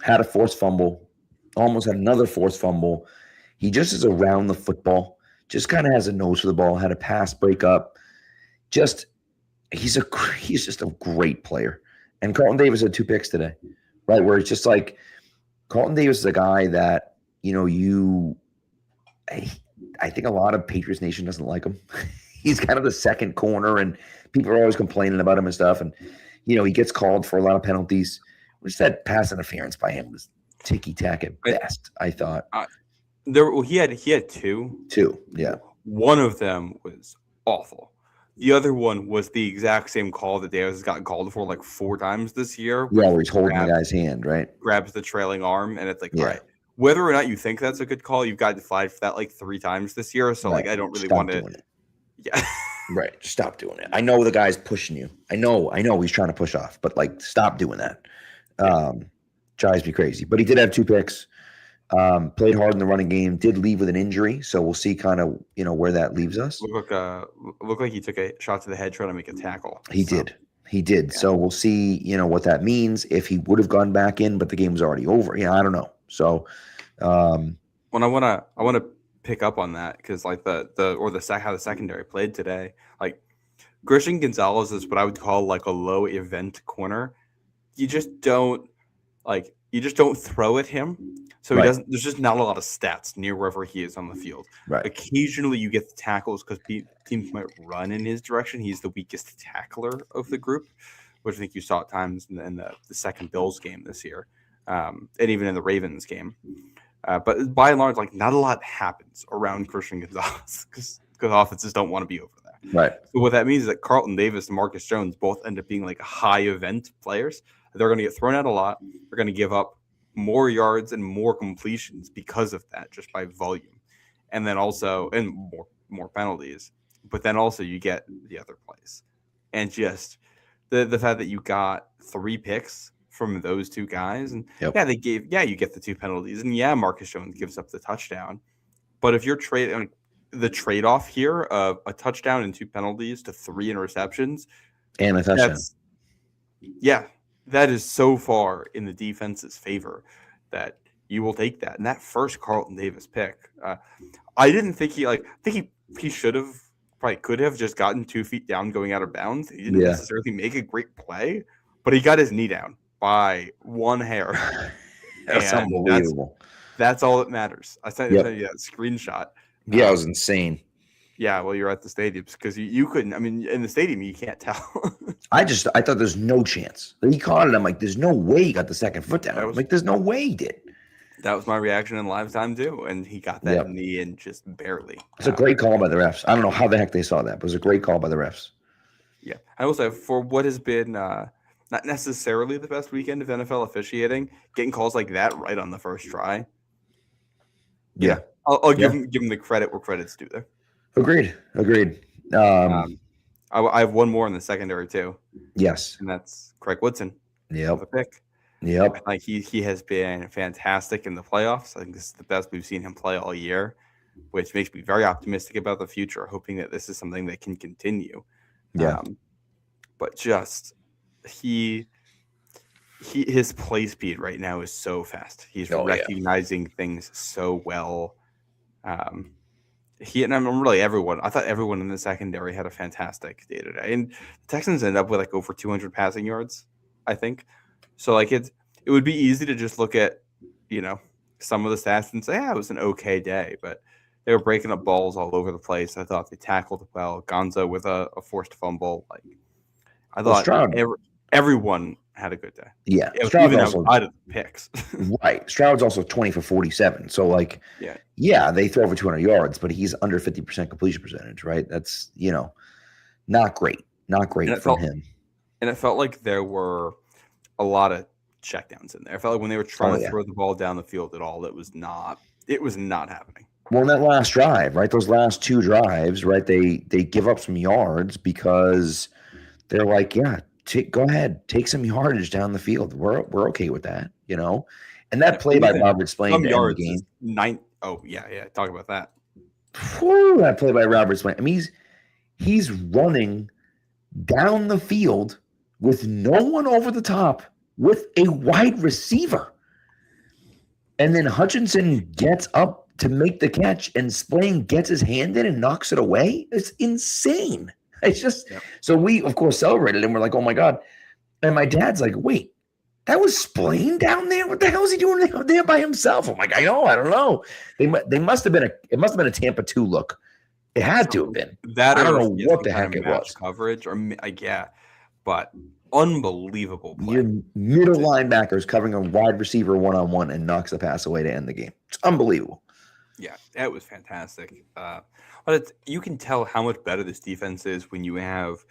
Had a forced fumble. Almost had another forced fumble. He just is around the football. Just kind of has a nose for the ball. Had a pass breakup. He's just a great player. And Carlton Davis had 2 picks today, right? Where it's just like Carlton Davis is a guy that, I think a lot of Patriots Nation doesn't like him. he's kind of the second corner, and people are always complaining about him and stuff. And he gets called for a lot of penalties. Which that pass interference by him was ticky-tack at best, I thought. He had two. Two, yeah. One of them was awful. The other one was the exact same call that Davis has gotten called for like 4 times this year. Yeah, where he's holding the guy's hand, right? Grabs the trailing arm, and it's like, all right, whether or not you think that's a good call, you've gotten flagged for that like 3 times this year. So like, I don't really want to. Yeah. Right. Just stop doing it. I know the guy's pushing you. I know he's trying to push off, but like, stop doing that. Drives me crazy. But he did have 2 picks. Played hard in the running game, did leave with an injury, so we'll see kind of where that leaves us. Looked like he took a shot to the head trying to make a tackle. He did. Yeah. So we'll see what that means, if he would have gone back in, but the game was already over. I don't know. So when I want to pick up on that, because like how the secondary played today, like Christian Gonzalez is what I would call like a low event corner. You just don't throw at him. So there's just not a lot of stats near wherever he is on the field. Right. Occasionally you get the tackles because teams might run in his direction. He's the weakest tackler of the group, which I think you saw at times in the second Bills game this year, and even in the Ravens game. But by and large, like, not a lot happens around Christian Gonzalez because offenses don't want to be over that. Right. So what that means is that Carlton Davis and Marcus Jones both end up being like high event players. They're going to get thrown out a lot. They're going to give up more yards and more completions because of that, just by volume, and then also more penalties. But then also you get the other plays, and just the fact that you got 3 picks from those 2 guys, and you get the 2 penalties, and Marcus Jones gives up the touchdown. But if you're the trade-off here of a touchdown and 2 penalties to 3 interceptions and a touchdown, that is so far in the defense's favor that you will take that. And that first Carlton Davis pick, I didn't think he should have, probably could have just gotten 2 feet down going out of bounds. He didn't necessarily make a great play, but he got his knee down by 1 hair. That's unbelievable. That's all that matters. I sent you that screenshot. Yeah, it was insane. Yeah, well, you're at the stadiums because you couldn't. I mean, in the stadium, you can't tell. I thought there's no chance. He caught it. I'm like, there's no way he got the second foot down. I'm like, there's no way he did. That was my reaction in live time too, and he got that knee in just barely. It's a great call by the refs. I don't know how the heck they saw that, but it was a great call by the refs. Yeah, I will say, for what has been not necessarily the best weekend of NFL officiating, getting calls like that right on the first try. Yeah, I'll give him the credit where credit's due there. Agreed. I have one more in the secondary too. Yes, and that's Craig Woodson. Yep. The pick. Yep. Like he has been fantastic in the playoffs. I think this is the best we've seen him play all year, which makes me very optimistic about the future, hoping that this is something that can continue. Yeah. But just his play speed right now is so fast. He's recognizing things so well. Everyone. I thought everyone in the secondary had a fantastic day today, and the Texans ended up with like over 200 passing yards, I think. So like it would be easy to just look at some of the stats and say, it was an okay day, but they were breaking up balls all over the place. I thought they tackled well. Gonzo with a forced fumble. Like I thought everyone had a good day. Yeah, even outside of the picks. Right. Stroud's also 20 for 47. So like, they throw over 200 yards, but he's under 50% completion percentage, right? That's, not great. Not great for him. And it felt like there were a lot of checkdowns in there. I felt like when they were trying to throw the ball down the field at all, it was not happening. Well, in that last drive, right? Those last 2 drives, right? They give up some yards because they're like, go ahead, take some yardage down the field. We're okay with that, And that play by Robert Splain to end the game. Talk about that. That play by Robert Splain. I mean, he's running down the field with no one over the top with a wide receiver. And then Hutchinson gets up to make the catch, and Splain gets his hand in and knocks it away. It's insane. It's just so we, of course, celebrated, and we're like, oh my God. And my dad's like, wait, that was Splain down there? What the hell is he doing there by himself? I'm like, I don't know. It must have been a Tampa 2 look It had to have been. That I don't or know yeah, what some the kind heck of it match was. coverage, or yeah, but unbelievable play. Your middle linebackers covering a wide receiver one-on-one and knocks the pass away to end the game. It's unbelievable. Yeah, that was fantastic. But you can tell how much better this defense is when you have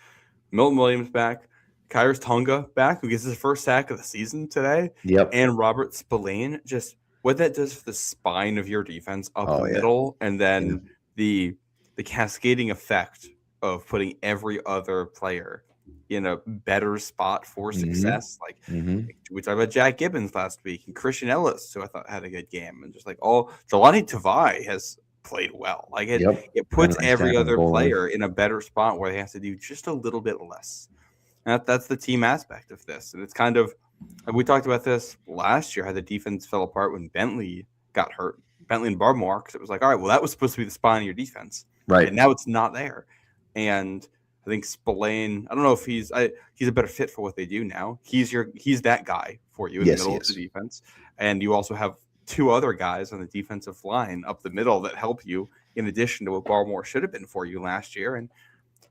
Milton Williams back, Kyrus Tonga back, who gets his first sack of the season today, Yep. and Robert Spillane. Just what that does for the spine of your defense up the yeah. middle, and then the cascading effect of putting every other player in a better spot for success. Like we talked about Jack Gibbons last week and Christian Ellis, who I thought had a good game, and just like Jelani Tavai has played well. Like it puts every other player in a better spot where they have to do just a little bit less. And that's the team aspect of this. And it's kind of, we talked about this last year, how the defense fell apart when Bentley got hurt. Bentley and Barmore, because it was like, all right, well, that was supposed to be the spine of your defense. Right. And now it's not there. And I think Spillane, I don't know if he's a better fit for what they do now. He's that guy for you in the middle of the defense. And you also have two other guys on the defensive line up the middle that help you in addition to what Barmore should have been for you last year. And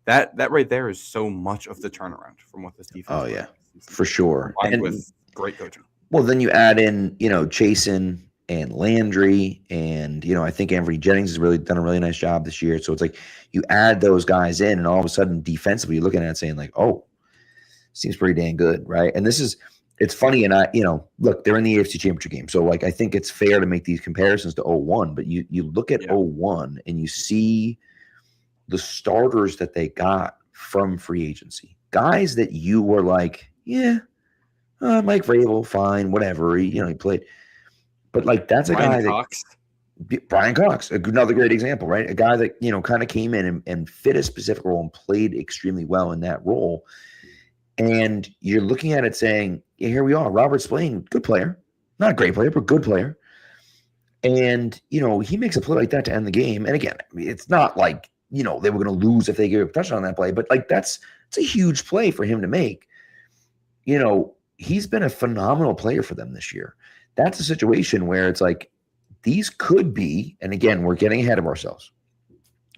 that right there is so much of the turnaround from what this defense was. For sure. And with great coaching. Well, then you add in, Chasen and Landry, and I think Avery Jennings has really done a really nice job this year. So it's like you add those guys in, and all of a sudden defensively you're looking at it saying like, oh, seems pretty dang good, right? And it's funny, and look, they're in the AFC Championship game, so like I think it's fair to make these comparisons to 0-1, but you look at 0-1 and you see the starters that they got from free agency, guys that you were like, Mike Vrabel, fine, whatever, he played. But like that's a guy that Brian Cox, another great example, right? A guy that kind of came in and fit a specific role and played extremely well in that role. And you're looking at it saying, here we are, Robert Spillane, good player, not a great player, but good player. And he makes a play like that to end the game. And again, it's not like they were going to lose if they gave a touchdown on that play, but like it's a huge play for him to make. He's been a phenomenal player for them this year. That's a situation where it's like these could be, and again, we're getting ahead of ourselves.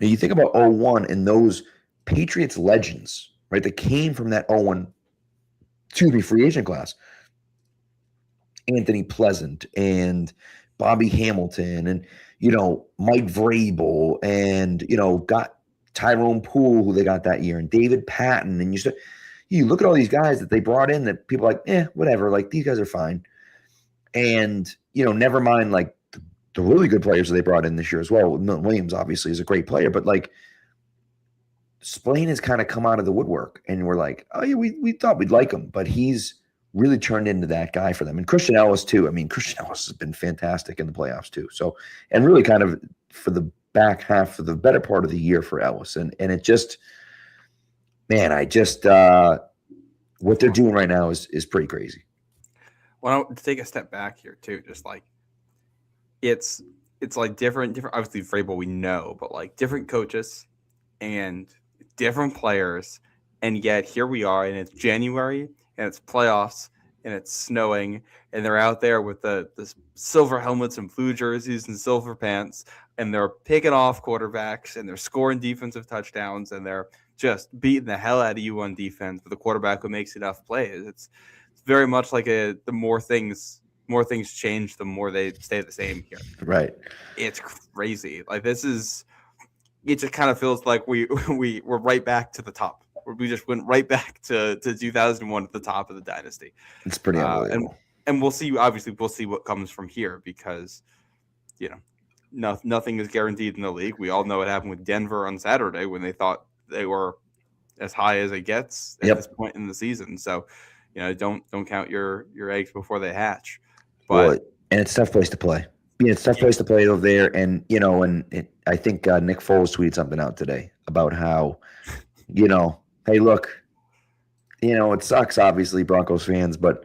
You think about 0-1 and those Patriots legends, right, that came from that 0-1, free agent class. Anthony Pleasant and Bobby Hamilton and, Mike Vrabel and, got Tyrone Poole, who they got that year, and David Patton. And you look at all these guys that they brought in that people are like, whatever, like these guys are fine. And, never mind like the really good players that they brought in this year as well. Milton Williams obviously is a great player, but like Spillane has kind of come out of the woodwork and we're like, oh yeah, we thought we'd like him, but he's really turned into that guy for them. And Christian Ellis too. I mean, Christian Ellis has been fantastic in the playoffs too. So, and really kind of for the back half, for the better part of the year for Ellis. And it just, man, what they're doing right now is pretty crazy. Well, to take a step back here too, just like it's like different. Obviously, Vrabel we know, but like different coaches and different players, and yet here we are, and it's January, and it's playoffs, and it's snowing, and they're out there with the silver helmets and blue jerseys and silver pants, and they're picking off quarterbacks, and they're scoring defensive touchdowns, and they're just beating the hell out of you on defense with a quarterback who makes enough plays. It's very much like the more things change, the more they stay the same here. Right. It's crazy. Like it just kind of feels like we're right back to the top. We just went right back to 2001 at the top of the dynasty. It's pretty unbelievable. And we'll see. Obviously, we'll see what comes from here because, nothing is guaranteed in the league. We all know what happened with Denver on Saturday when they thought they were as high as it gets at this point in the season. So, don't count your eggs before they hatch. But and it's a tough place to play. It's a tough place to play over there. And I think Nick Foles tweeted something out today about how, hey, look, it sucks, obviously, Broncos fans, but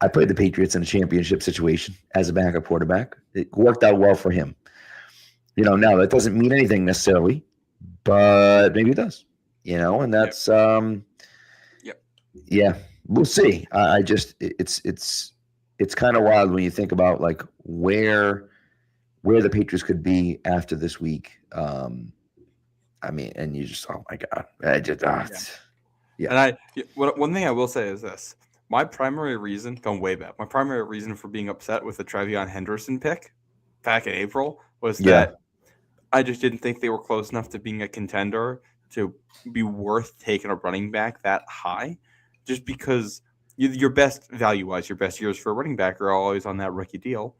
I played the Patriots in a championship situation as a backup quarterback. It worked out well for him. Now that doesn't mean anything necessarily, but maybe it does. And that's yeah, we'll see. I just it's kind of wild when you think about like where the Patriots could be after this week. I mean, and you just, oh my God. And one thing I will say is this. My primary reason, going way back, my primary reason for being upset with the Trevion Henderson pick back in April was that I just didn't think they were close enough to being a contender to be worth taking a running back that high, just because your best value-wise, your best years for a running back are always on that rookie deal.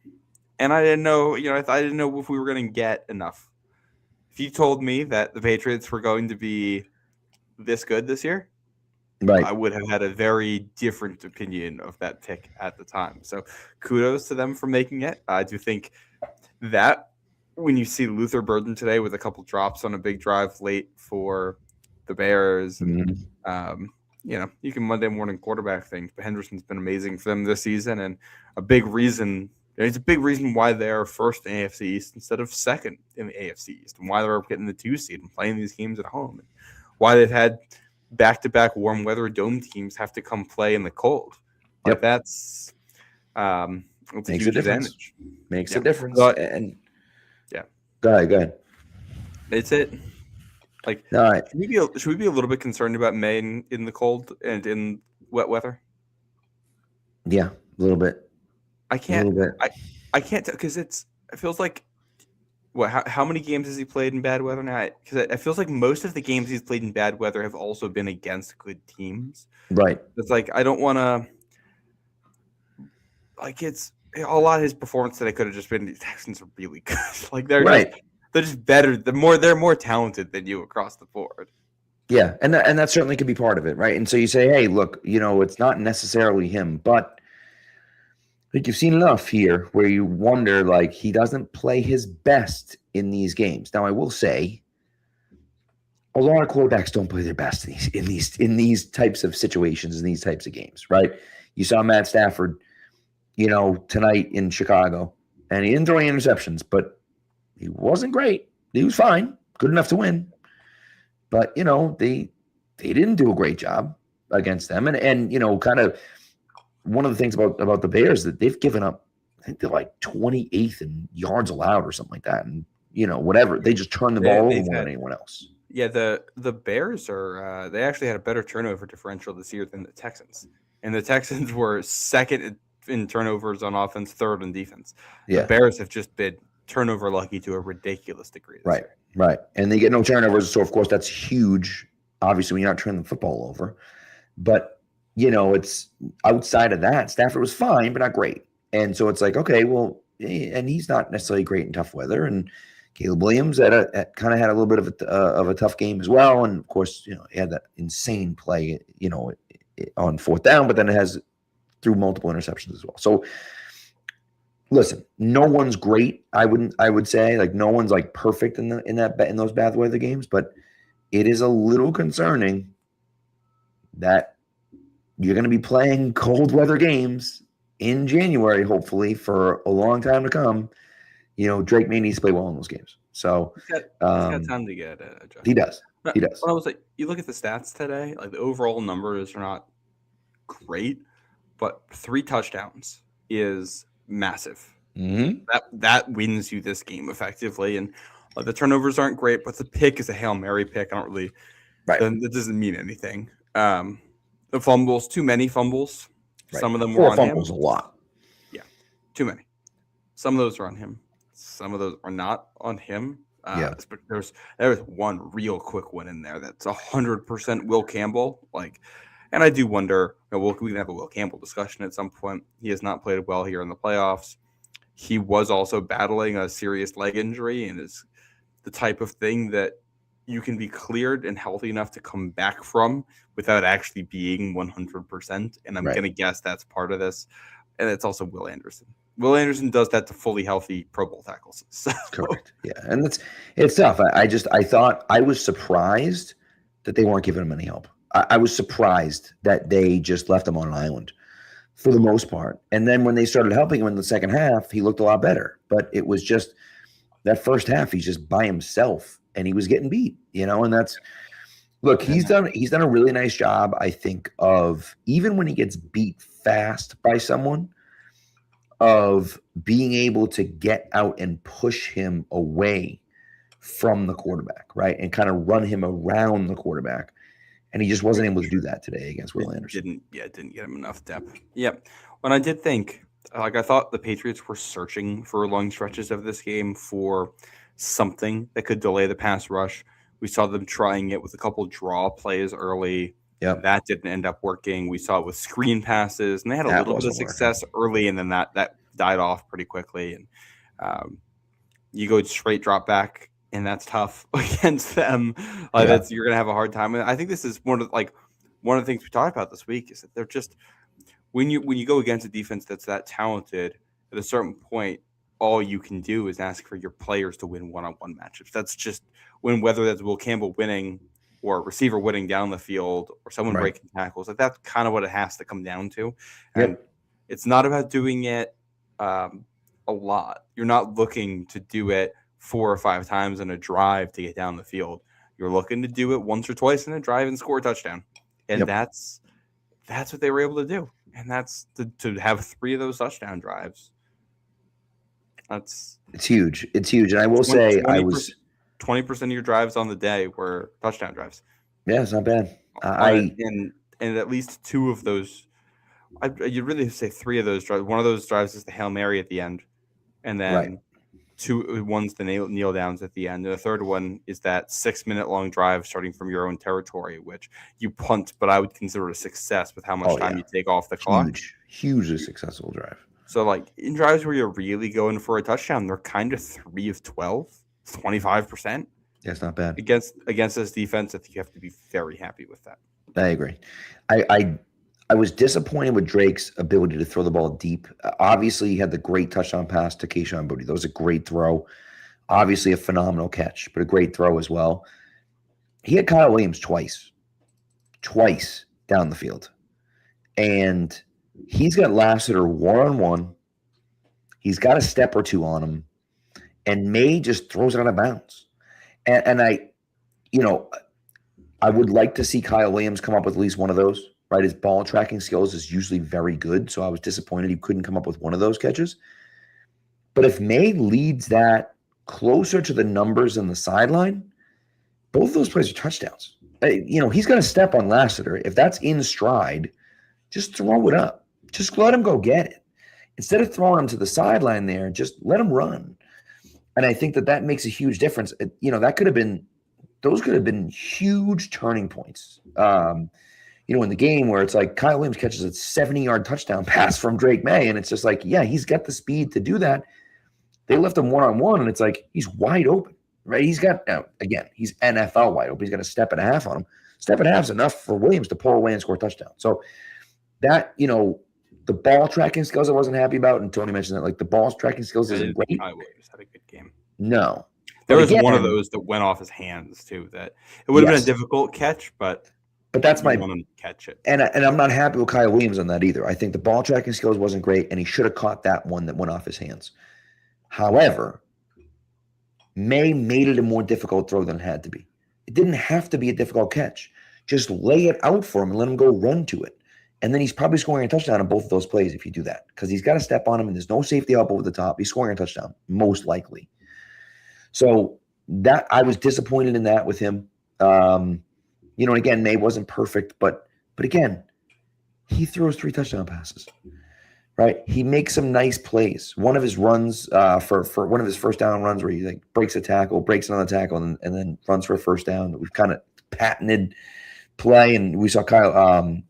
And I didn't know, I didn't know if we were going to get enough. If you told me that the Patriots were going to be this good this year, right. I would have had a very different opinion of that pick at the time. So kudos to them for making it. I do think that when you see Luther Burden today with a couple drops on a big drive late for the Bears, and, you can Monday morning quarterback things, but Henderson's been amazing for them this season, and it's a big reason why they're first in the AFC East instead of second in the AFC East, and why they're getting the 2 seed and playing these games at home, and why they've had back-to-back warm weather dome teams have to come play in the cold. Yep. That's makes a huge advantage. Makes a difference. And Go ahead. It's it. Like, all right. Should we be a little bit concerned about May in the cold and in wet weather? Yeah, a little bit. I can't because it feels like how many games has he played in bad weather now? Because it feels like most of the games he's played in bad weather have also been against good teams. Right. It's like I don't want to. Like it's a lot of his performance today could have just been the Texans are really good. Like they're just better. They're more talented than you across the board. Yeah, and that certainly could be part of it, right? And so you say, hey, look, it's not necessarily him, but I think you've seen enough here where you wonder, like, he doesn't play his best in these games. Now, I will say, a lot of quarterbacks don't play their best in these types of situations, in these types of games, right? You saw Matt Stafford, tonight in Chicago, and he didn't throw any interceptions, but he wasn't great. He was fine, good enough to win. But, they didn't do a great job against them. And kind of one of the things about the Bears that they've given up, I think they're like 28th in yards allowed or something like that. And, whatever. They just turn the ball over more than anyone else. Yeah, the Bears are they actually had a better turnover differential this year than the Texans. And the Texans were second in turnovers on offense, third in defense. Yeah. The Bears have just been turnover lucky to a ridiculous degree this year. Right. And they get no turnovers, so of course that's huge. Obviously, when you're not turning the football over. But, it's outside of that, Stafford was fine, but not great. And so it's like, okay, well, and he's not necessarily great in tough weather. And Caleb Williams kind of had a little bit of a tough game as well. And of course, he had that insane play, on fourth down, but then it has through multiple interceptions as well. So listen, no one's great. I would say, like, no one's like perfect in those bad weather games, but it is a little concerning that you're going to be playing cold weather games in January, hopefully for a long time to come. Drake may need to play well in those games. So he's got time to get adjusted. He does. Well, I was like, you look at the stats today, like the overall numbers are not great, but 3 touchdowns is massive. Mm-hmm. That wins you this game effectively, and the turnovers aren't great, but the pick is a Hail Mary pick. I don't really. Right. That doesn't mean anything. The fumbles, too many fumbles. Right. Some of them 4 were on fumbles him. A lot. Yeah, too many. Some of those are on him. Some of those are not on him. But there's one real quick one in there that's 100% Will Campbell. And I do wonder. We can have a Will Campbell discussion at some point. He has not played well here in the playoffs. He was also battling a serious leg injury, and is the type of thing that you can be cleared and healthy enough to come back from without actually being 100%. And I'm going to guess that's part of this. And it's also Will Anderson. Will Anderson does that to fully healthy Pro Bowl tackles. So. Correct. Yeah, and it's tough. I thought I was surprised that they weren't giving him any help. I was surprised that they just left him on an island for the most part. And then when they started helping him in the second half, he looked a lot better. But it was just that first half, he's just by himself, and he was getting beat. And that's look. He's done a really nice job, I think, of even when he gets beat fast by someone, of being able to get out and push him away from the quarterback, right? And kind of run him around the quarterback. And he just wasn't able to do that today against Will Anderson. Didn't get him enough depth. Yep. When I did think, like, I thought the Patriots were searching for long stretches of this game for something that could delay the pass rush. We saw them trying it with a couple draw plays early. Yep. That didn't end up working. We saw it with screen passes, and they had a little bit of success early, and then that died off pretty quickly. And you go straight drop back, and that's tough against them. You're gonna have a hard time. And I think this is one of the things we talked about this week is that they're just when you go against a defense that's that talented, at a certain point, all you can do is ask for your players to win one-on-one matchups. That's just whether that's Will Campbell winning or a receiver winning down the field or someone breaking tackles. That's kind of what it has to come down to. And it's not about doing it a lot. You're not looking to do it 4 or 5 times in a drive to get down the field. You're looking to do it once or twice in a drive and score a touchdown. And that's what they were able to do. And that's to have 3 of those touchdown drives. It's huge. It's huge. And I will say 20% of your drives on the day were touchdown drives. Yeah, it's not bad. And at least 2 of those, you'd really say 3 of those drives. One of those drives is the Hail Mary at the end. And then 2's the kneel downs at the end. And the third one is that 6-minute long drive starting from your own territory, which you punt, but I would consider it a success with how much time you take off the clock. Hugely successful drive. So, like, in drives where you're really going for a touchdown, they're kind of 3 of 12, 25%. Yeah, it's not bad. Against this defense, I think you have to be very happy with that. I agree. I was disappointed with Drake's ability to throw the ball deep. Obviously, he had the great touchdown pass to Kayshon Boutte. That was a great throw. Obviously, a phenomenal catch, but a great throw as well. He had Kyle Williams twice down the field. And he's got Lassiter one-on-one. He's got a step or 2 on him. And May just throws it out of bounds. And I would like to see Kyle Williams come up with at least one of those. Right, his ball tracking skills is usually very good, so I was disappointed he couldn't come up with one of those catches. But if May leads that closer to the numbers in the sideline, both of those plays are touchdowns. He's going to step on Lassiter. If that's in stride, just throw it up. Just let him go get it. Instead of throwing him to the sideline there, just let him run. And I think that makes a huge difference. Those could have been huge turning points. In the game where it's like Kyle Williams catches a 70-yard touchdown pass from Drake May, and it's just like, yeah, he's got the speed to do that. They left him one-on-one, and it's like he's wide open, right? He's got, he's NFL wide open. He's got a step and a half on him. Step and a half is enough for Williams to pull away and score a touchdown. So that, the ball tracking skills I wasn't happy about, and Tony mentioned that, like, the ball tracking skills isn't great. Kyle Williams had a good game. No. There was one of those that went off his hands, too, that it would have been a difficult catch, but that's my want to catch it. And I'm not happy with Kyle Williams on that either. I think the ball tracking skills wasn't great, and he should have caught that one that went off his hands. However, May made it a more difficult throw than it had to be. It didn't have to be a difficult catch. Just lay it out for him and let him go run to it. And then he's probably scoring a touchdown on both of those plays if you do that, because he's got to step on him, and there's no safety help over the top. He's scoring a touchdown, most likely. So that I was disappointed in that with him. And again, May wasn't perfect, but again, he throws 3 touchdown passes, right? He makes some nice plays. One of his runs for one of his first down runs where he breaks a tackle, breaks another tackle, and then runs for a first down. We've kind of patented play, and we saw Caleb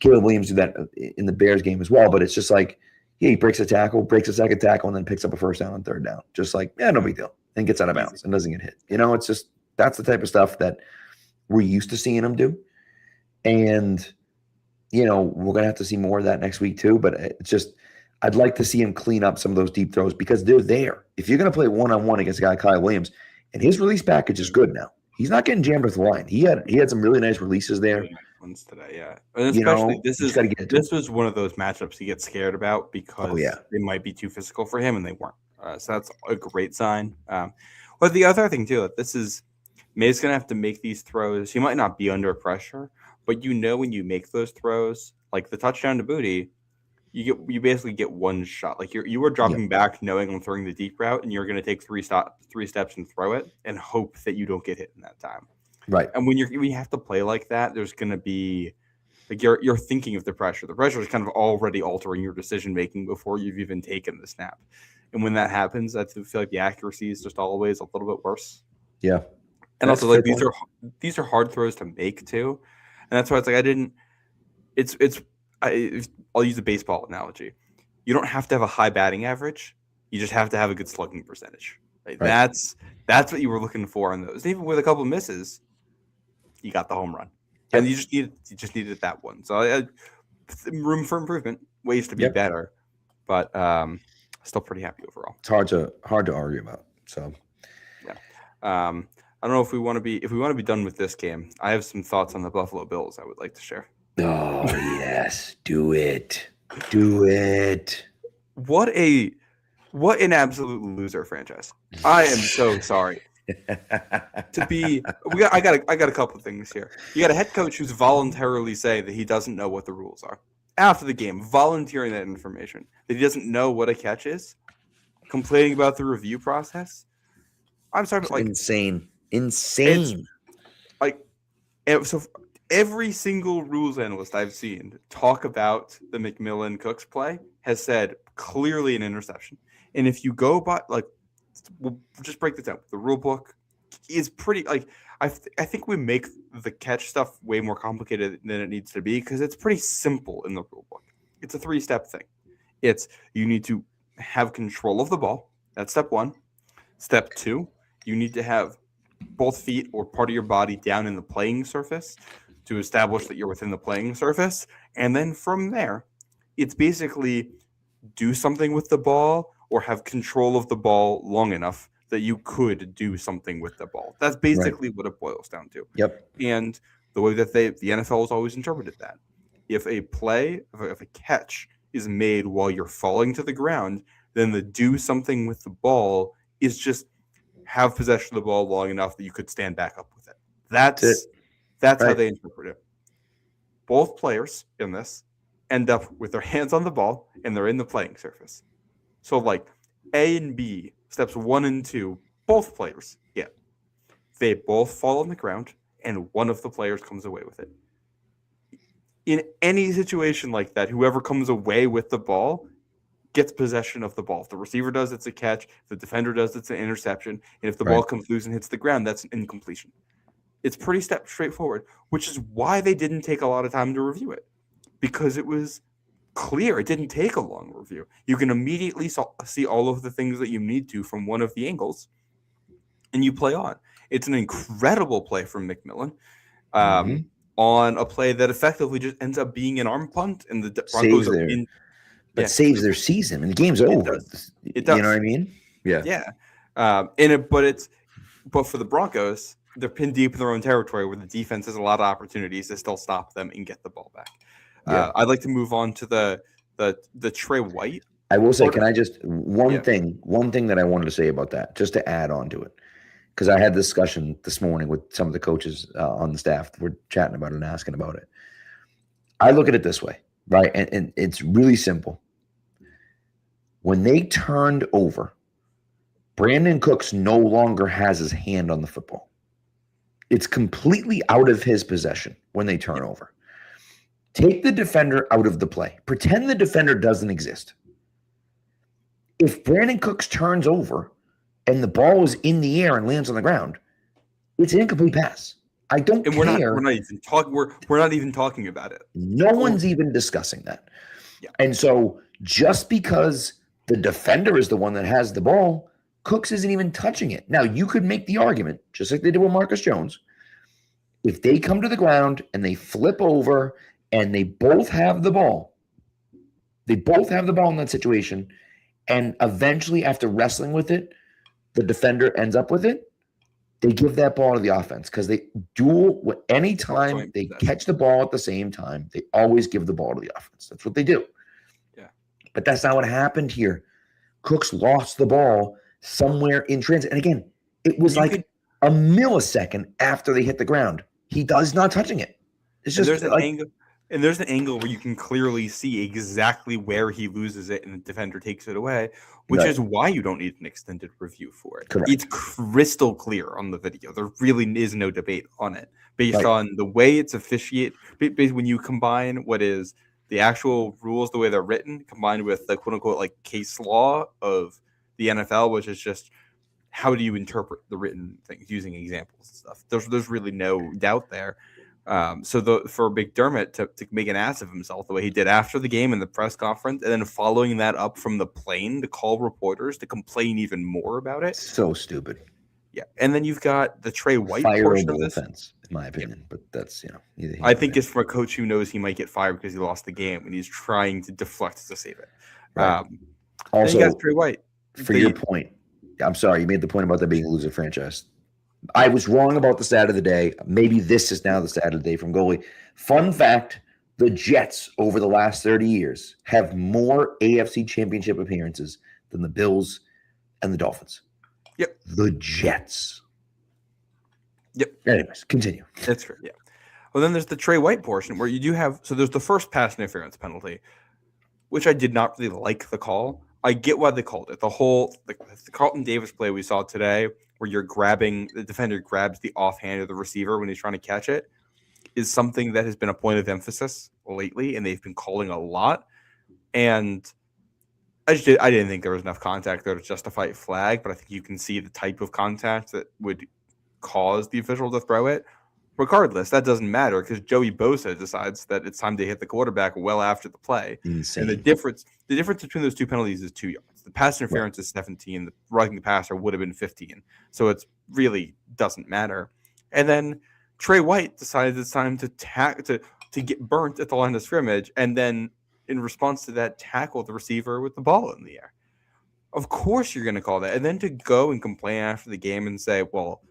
Williams do that in the Bears game as well. But it's just like, he breaks a tackle, breaks a second tackle, and then picks up a first down on third down. Just like, no big deal, and gets out of bounds and doesn't get hit. It's just that's the type of stuff that we're used to seeing him do. And, we're going to have to see more of that next week too. But it's just, I'd like to see him clean up some of those deep throws because they're there. If you're going to play one-on-one against a guy, Kyle Williams, and his release package is good now. He's not getting jammed with the line. He had some really nice releases there. Ones today, yeah. And especially this was one of those matchups he gets scared about because they might be too physical for him, and they weren't. So that's a great sign. But the other thing too, this is May's going to have to make these throws. He might not be under pressure, but when you make those throws, like the touchdown to Boutte, you basically get one shot. Like you are dropping back, knowing I'm throwing the deep route, and you're going to take three steps and throw it, and hope that you don't get hit in that time. Right. And when you have to play like that, there's going to be like you're thinking of the pressure. The pressure is kind of already altering your decision making before you've even taken the snap. And when that happens, I feel like the accuracy is just always a little bit worse. Yeah. And also, like these are hard throws to make too, and that's why it's like I'll use a baseball analogy. You don't have to have a high batting average. You just have to have a good slugging percentage. Like, right. That's what you were looking for in those. And even with a couple of misses, you got the home run, and you just needed that one. So room for improvement, ways to be better, but still pretty happy overall. It's hard to argue about. So yeah. I don't know if we want to be done with this game. I have some thoughts on the Buffalo Bills I would like to share. Oh, yes. Do it. Do it. What an absolute loser franchise. I am so sorry. I got a couple of things here. You got a head coach who's voluntarily saying that he doesn't know what the rules are. After the game, volunteering that information. That he doesn't know what a catch is. Complaining about the review process. I'm sorry, but like insane. Like so every single rules analyst I've seen talk about the McMillan Cooks play has said clearly an interception. And if you go by, like, we'll just break this down. The rule book is pretty, like, I think we make the catch stuff way more complicated than it needs to be because it's pretty simple in the rule book. It's a 3-step thing. It's you need to have control of the ball. That's step 1. Step 2, you need to have both feet or part of your body down in the playing surface to establish that you're within the playing surface. And then from there, it's basically do something with the ball or have control of the ball long enough that you could do something with the ball. That's basically what it boils down to. Yep. And the way that the NFL has always interpreted that. If a catch is made while you're falling to the ground, then the do something with the ball is just have possession of the ball long enough that you could stand back up with it. That's how they interpret it. Both players in this end up with their hands on the ball and they're in the playing surface. So like A and B, steps 1 and 2, both players get. They both fall on the ground and one of the players comes away with it. In any situation like that, whoever comes away with the ball gets possession of the ball. If the receiver does, it's a catch. If the defender does, it's an interception. And if the ball comes loose and hits the ground, that's an incompletion. It's pretty straightforward, which is why they didn't take a lot of time to review it, because it was clear. It didn't take a long review. You can immediately see all of the things that you need to from one of the angles, and you play on. It's an incredible play from McMillan on a play that effectively just ends up being an arm punt, and the Broncos are in. But saves their season, and the game's over. It does. You know what I mean? Yeah. Yeah. But for the Broncos, they're pinned deep in their own territory where the defense has a lot of opportunities to still stop them and get the ball back. Yeah. I'd like to move on to the Trey White. I will say, can I just one thing that I wanted to say about that, just to add on to it, because I had a discussion this morning with some of the coaches on the staff. We're chatting about it and asking about it. I look at it this way, right? And it's really simple. When they turned over, Brandon Cooks no longer has his hand on the football. It's completely out of his possession when they turn over. Take the defender out of the play. Pretend the defender doesn't exist. If Brandon Cooks turns over and the ball is in the air and lands on the ground, it's an incomplete pass. I don't care. We're not even talking about it. No one's even discussing that. Yeah. And so just because the defender is the one that has the ball, Cooks isn't even touching it. Now, you could make the argument, just like they did with Marcus Jones, if they come to the ground and they flip over and they both have the ball in that situation, and eventually after wrestling with it, the defender ends up with it, they give that ball to the offense because they duel anytime they catch the ball at the same time, they always give the ball to the offense. That's what they do. Yeah. But that's not what happened here. Cooks lost the ball somewhere in transit. And again, it was a millisecond after they hit the ground. He's not touching it. It's just there's an angle. And there's an angle where you can clearly see exactly where he loses it and the defender takes it away, which is why you don't need an extended review for it. Correct. It's crystal clear on the video. There really is no debate on it based on the way it's officiated. When you combine what is the actual rules, the way they're written, combined with the quote unquote like case law of the NFL, which is just how do you interpret the written things using examples and stuff. There's really no doubt there. So for McDermott to make an ass of himself the way he did after the game in the press conference, and then following that up from the plane to call reporters to complain even more about it. So stupid. Yeah. And then you've got the Trey White portion of this. Offense, in my opinion, but that's, I think it's from a coach who knows he might get fired because he lost the game and he's trying to deflect to save it. Right. Also, you got Trey White. For your point, I'm sorry, you made the point about there being a loser franchise. I was wrong about the stat of the day. Maybe this is now the stat of the day from goalie. Fun fact, the Jets over the last 30 years have more AFC Championship appearances than the Bills and the Dolphins. Yep. The Jets. Yep. Anyways, continue. That's right. Yeah. Well, then there's the Trey White portion where you do have – so there's the first pass interference penalty, which I did not really like the call. I get why they called it. The Carlton Davis play we saw today where the defender grabs the offhand of the receiver when he's trying to catch it is something that has been a point of emphasis lately, and they've been calling a lot. And I didn't think there was enough contact there to justify a flag, but I think you can see the type of contact that would cause the official to throw it. Regardless, that doesn't matter because Joey Bosa decides that it's time to hit the quarterback well after the play. Insane. And the difference between those two penalties is 2 yards. The pass interference is 17. The rushing the passer would have been 15. So it really doesn't matter. And then Trey White decided it's time to get burnt at the line of scrimmage, and then in response to that, tackle the receiver with the ball in the air. Of course you're going to call that. And then to go and complain after the game and say, well,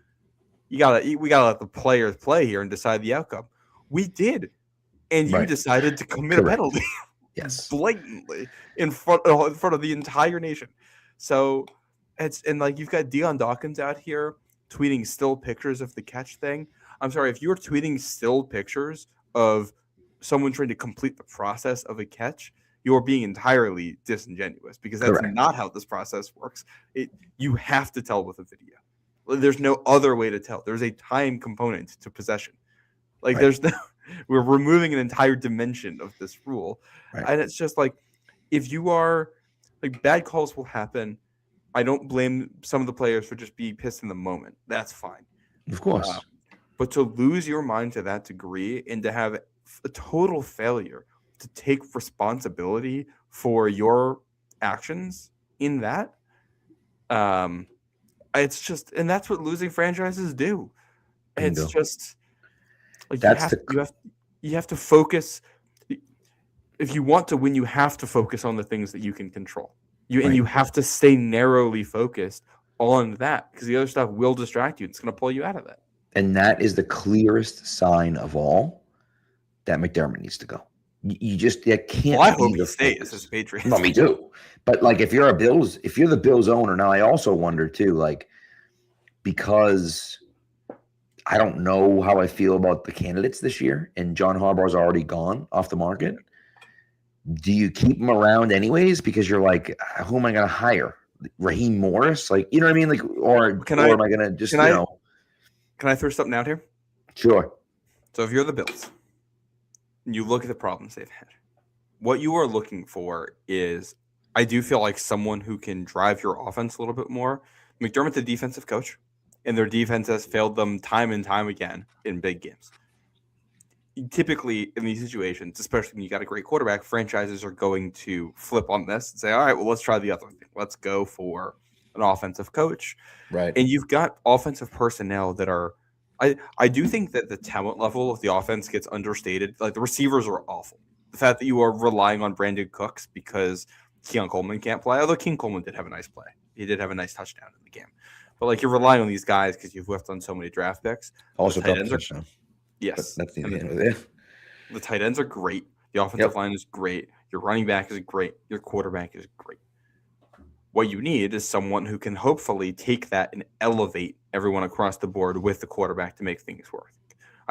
we gotta let the players play here and decide the outcome. We did, and you decided to commit a penalty, blatantly in front of the entire nation. So you've got Deion Dawkins out here tweeting still pictures of the catch thing. I'm sorry, if you're tweeting still pictures of someone trying to complete the process of a catch, you're being entirely disingenuous because that's not how this process works. You have to tell with a video. There's no other way to tell. There's a time component to possession. We're removing an entire dimension of this rule. Right. And it's just like, if you are bad calls will happen. I don't blame some of the players for just being pissed in the moment. That's fine. Of course. But to lose your mind to that degree and to have a total failure to take responsibility for your actions in that, it's just, and that's what losing franchises do. It's just like you have to focus. If you want to win, you have to focus on the things that you can control. And you have to stay narrowly focused on that because the other stuff will distract you. It's going to pull you out of that. And that is the clearest sign of all that McDermott needs to go. You just can't. Well, I hope he stays as Patriots. No, me too. But if you're the Bills owner now, I also wonder too, because I don't know how I feel about the candidates this year, and John Harbaugh's already gone off the market. Do you keep him around anyways? Because you're who am I going to hire? Raheem Morris? You know what I mean? Or am I going to just, Can I throw something out here? Sure. So if you're the Bills and you look at the problems they've had, what you are looking for is, I do feel like someone who can drive your offense a little bit more. McDermott's a defensive coach, and their defense has failed them time and time again in big games. Typically, in these situations, especially when you got a great quarterback, franchises are going to flip on this and say, all right, well, let's try the other thing. Let's go for an offensive coach. Right. And you've got offensive personnel that are I do think that the talent level of the offense gets understated. The receivers are awful. The fact that you are relying on Brandon Cooks because Keon Coleman can't play, although Keon Coleman did have a nice play. He did have a nice touchdown in the game. But you're relying on these guys because you've left on so many draft picks. Also, tight ends touchdown. Yes. But that's the end of it. The tight ends are great. The offensive line is great. Your running back is great. Your quarterback is great. What you need is someone who can hopefully take that and elevate everyone across the board with the quarterback to make things work.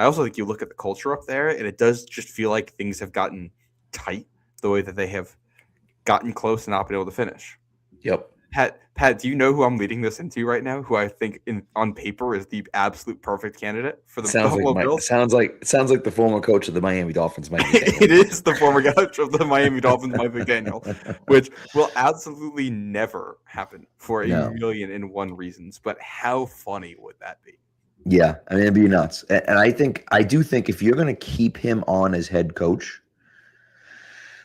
I also think you look at the culture up there, and it does just feel like things have gotten tight the way that they have gotten close and not been able to finish. Yep. Pat, do you know who I'm leading this into right now? Who I think on paper is the absolute perfect candidate for the Buffalo Bills? Sounds like the former coach of the Miami Dolphins, Mike McDaniel. It is the former coach of the Miami Dolphins, Mike McDaniel, which will absolutely never happen for a million and one reasons. But how funny would that be? Yeah, I mean, it'd be nuts. And I do think if you're going to keep him on as head coach,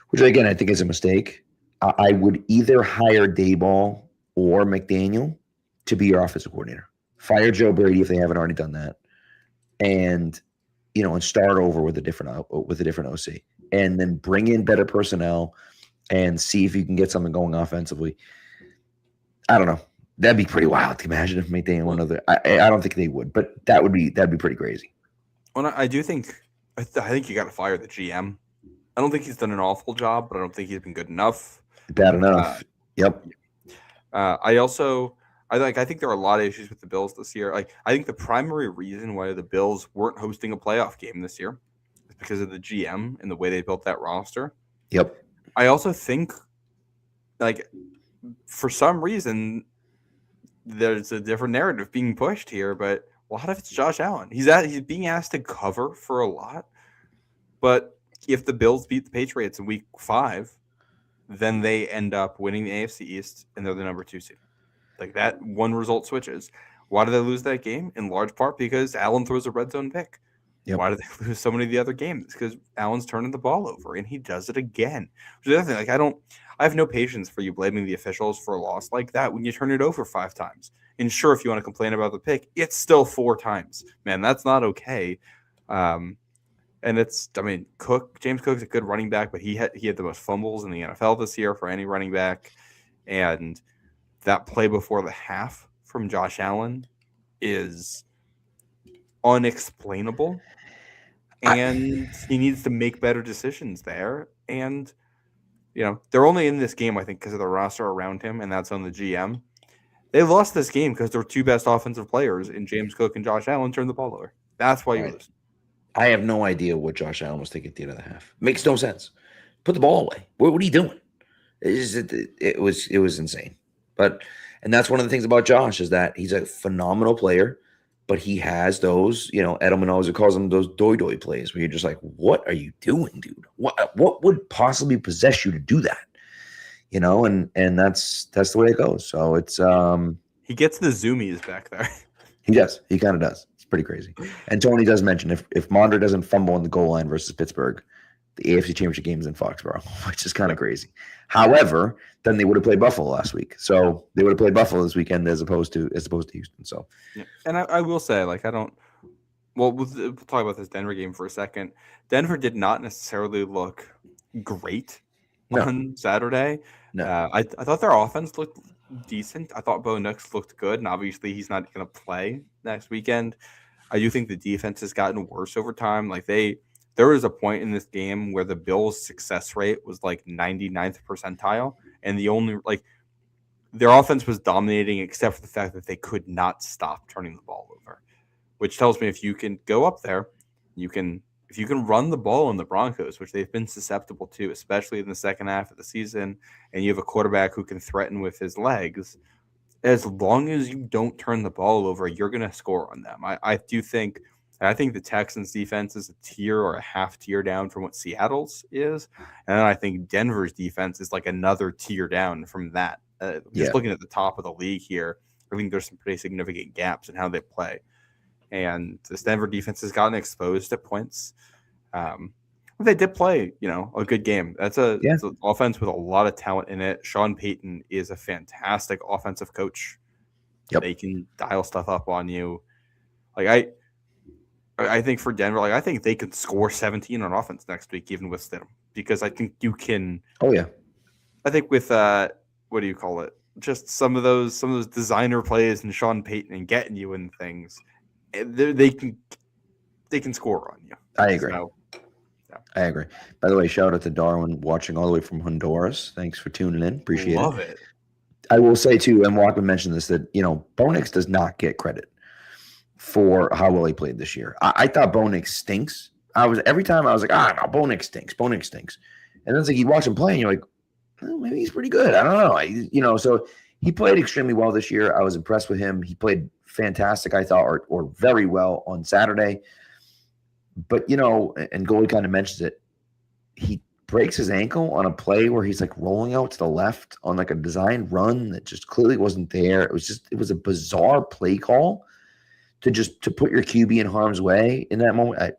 which again I think is a mistake, I would either hire Daboll or McDaniel to be your offensive coordinator. Fire Joe Brady if they haven't already done that, and start over with a different OC, and then bring in better personnel and see if you can get something going offensively. I don't know. That'd be pretty wild to imagine if McDaniel another. I don't think they would, but that'd be pretty crazy. Well, I do think I think you got to fire the GM. I don't think he's done an awful job, but I don't think he's been good enough. Bad enough. Yep. I think there are a lot of issues with the Bills this year. Like, I think the primary reason why the Bills weren't hosting a playoff game this year is because of the GM and the way they built that roster. Yep. I also think, like, for some reason, there's a different narrative being pushed here, but a lot of it's Josh Allen. He's being asked to cover for a lot, but if the Bills beat the Patriots in Week 5, then they end up winning the AFC East, and they're the number 2 seed. Like, that one result switches. Why do they lose that game? In large part because Allen throws a red zone pick. Yep. Why do they lose so many of the other games? Because Allen's turning the ball over, and he does it again. Which is the other thing. Like, I have no patience for you blaming the officials for a loss like that when you turn it over 5 times. And sure, if you want to complain about the pick, it's still 4 times. Man, that's not okay. And James Cook's a good running back, but he had the most fumbles in the NFL this year for any running back. And that play before the half from Josh Allen is unexplainable. And he needs to make better decisions there. And, they're only in this game, I think, because of the roster around him, and that's on the GM. They lost this game because their 2 best offensive players in James Cook and Josh Allen turned the ball over. That's why you lose. I have no idea what Josh Allen was thinking at the end of the half. Makes no sense. Put the ball away. What are you doing? It was insane. And that's one of the things about Josh is that he's a phenomenal player, but he has those, Edelman always calls them those doy plays where you're just like, what are you doing, dude? What would possibly possess you to do that? And that's the way it goes. So it's he gets the zoomies back there. He does. He kind of does. It's pretty crazy. And Tony does mention if Mondre doesn't fumble on the goal line versus Pittsburgh, the AFC Championship game is in Foxborough, which is kind of crazy. However, then they would have played Buffalo last week. So they would have played Buffalo this weekend as opposed to Houston. So, yeah. And I will say, like, we'll talk about this Denver game for a second. Denver did not necessarily look great on Saturday. No. I thought their offense looked decent. I thought Bo Nix looked good, and obviously he's not going to play next weekend. I do think the defense has gotten worse over time. Like, there was a point in this game where the Bills' success rate was like 99th percentile, and their offense was dominating except for the fact that they could not stop turning the ball over, which tells me if you can go up there, if you can run the ball in the Broncos, which they've been susceptible to, especially in the second half of the season, and you have a quarterback who can threaten with his legs, as long as you don't turn the ball over, you're going to score on them. I think the Texans defense is a tier or a half tier down from what Seattle's is. And then I think Denver's defense is like another tier down from that. Looking at the top of the league here, I think there's some pretty significant gaps in how they play. And this Denver defense has gotten exposed at points. They did play, a good game. It's an offense with a lot of talent in it. Sean Payton is a fantastic offensive coach. Yep. They can dial stuff up on you. Like, I think for Denver, I think they could score 17 on offense next week, even with Stidham, because I think you can. Oh yeah. I think with what do you call it? Just some of those designer plays and Sean Payton and getting you in things, they can score on you. I agree. So, yeah. I agree. By the way, shout out to Darwin watching all the way from Honduras. Thanks for tuning in. Appreciate it. Love it. I will say too, and Walkman mentioned this, that Bo Nix does not get credit for how well he played this year. I thought Bo Nix stinks. Every time I was like, no, Bo Nix stinks. Bo Nix stinks. And then it's like you watch him play and you're like, oh, maybe he's pretty good. I don't know. So he played extremely well this year. I was impressed with him. He played fantastic, I thought, or very well on Saturday. But, and Goalie kind of mentions it. He breaks his ankle on a play where he's like rolling out to the left on like a designed run that just clearly wasn't there. It was a bizarre play call to put your QB in harm's way in that moment. It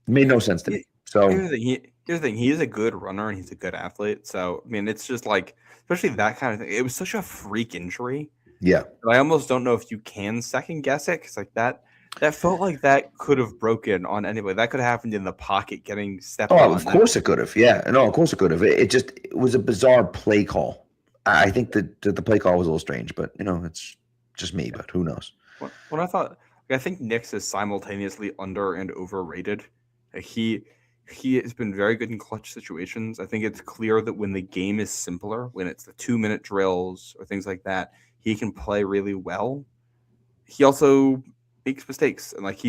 made no sense to me. So here's the thing. He is a good runner and he's a good athlete. So, I mean, it's just like, especially that kind of thing. It was such a freak injury. Yeah. I almost don't know if you can second guess it because like that felt like that could have broken on anybody. That could have happened in the pocket getting stepped on. Of course it could have. Yeah. No, of course it could have. It was a bizarre play call. I think that the play call was a little strange, but, it's just me, but who knows? When I think Nix is simultaneously under and overrated. He has been very good in clutch situations. I think it's clear that when the game is simpler, when it's the 2-minute drills or things like that, he can play really well. He also makes mistakes. And like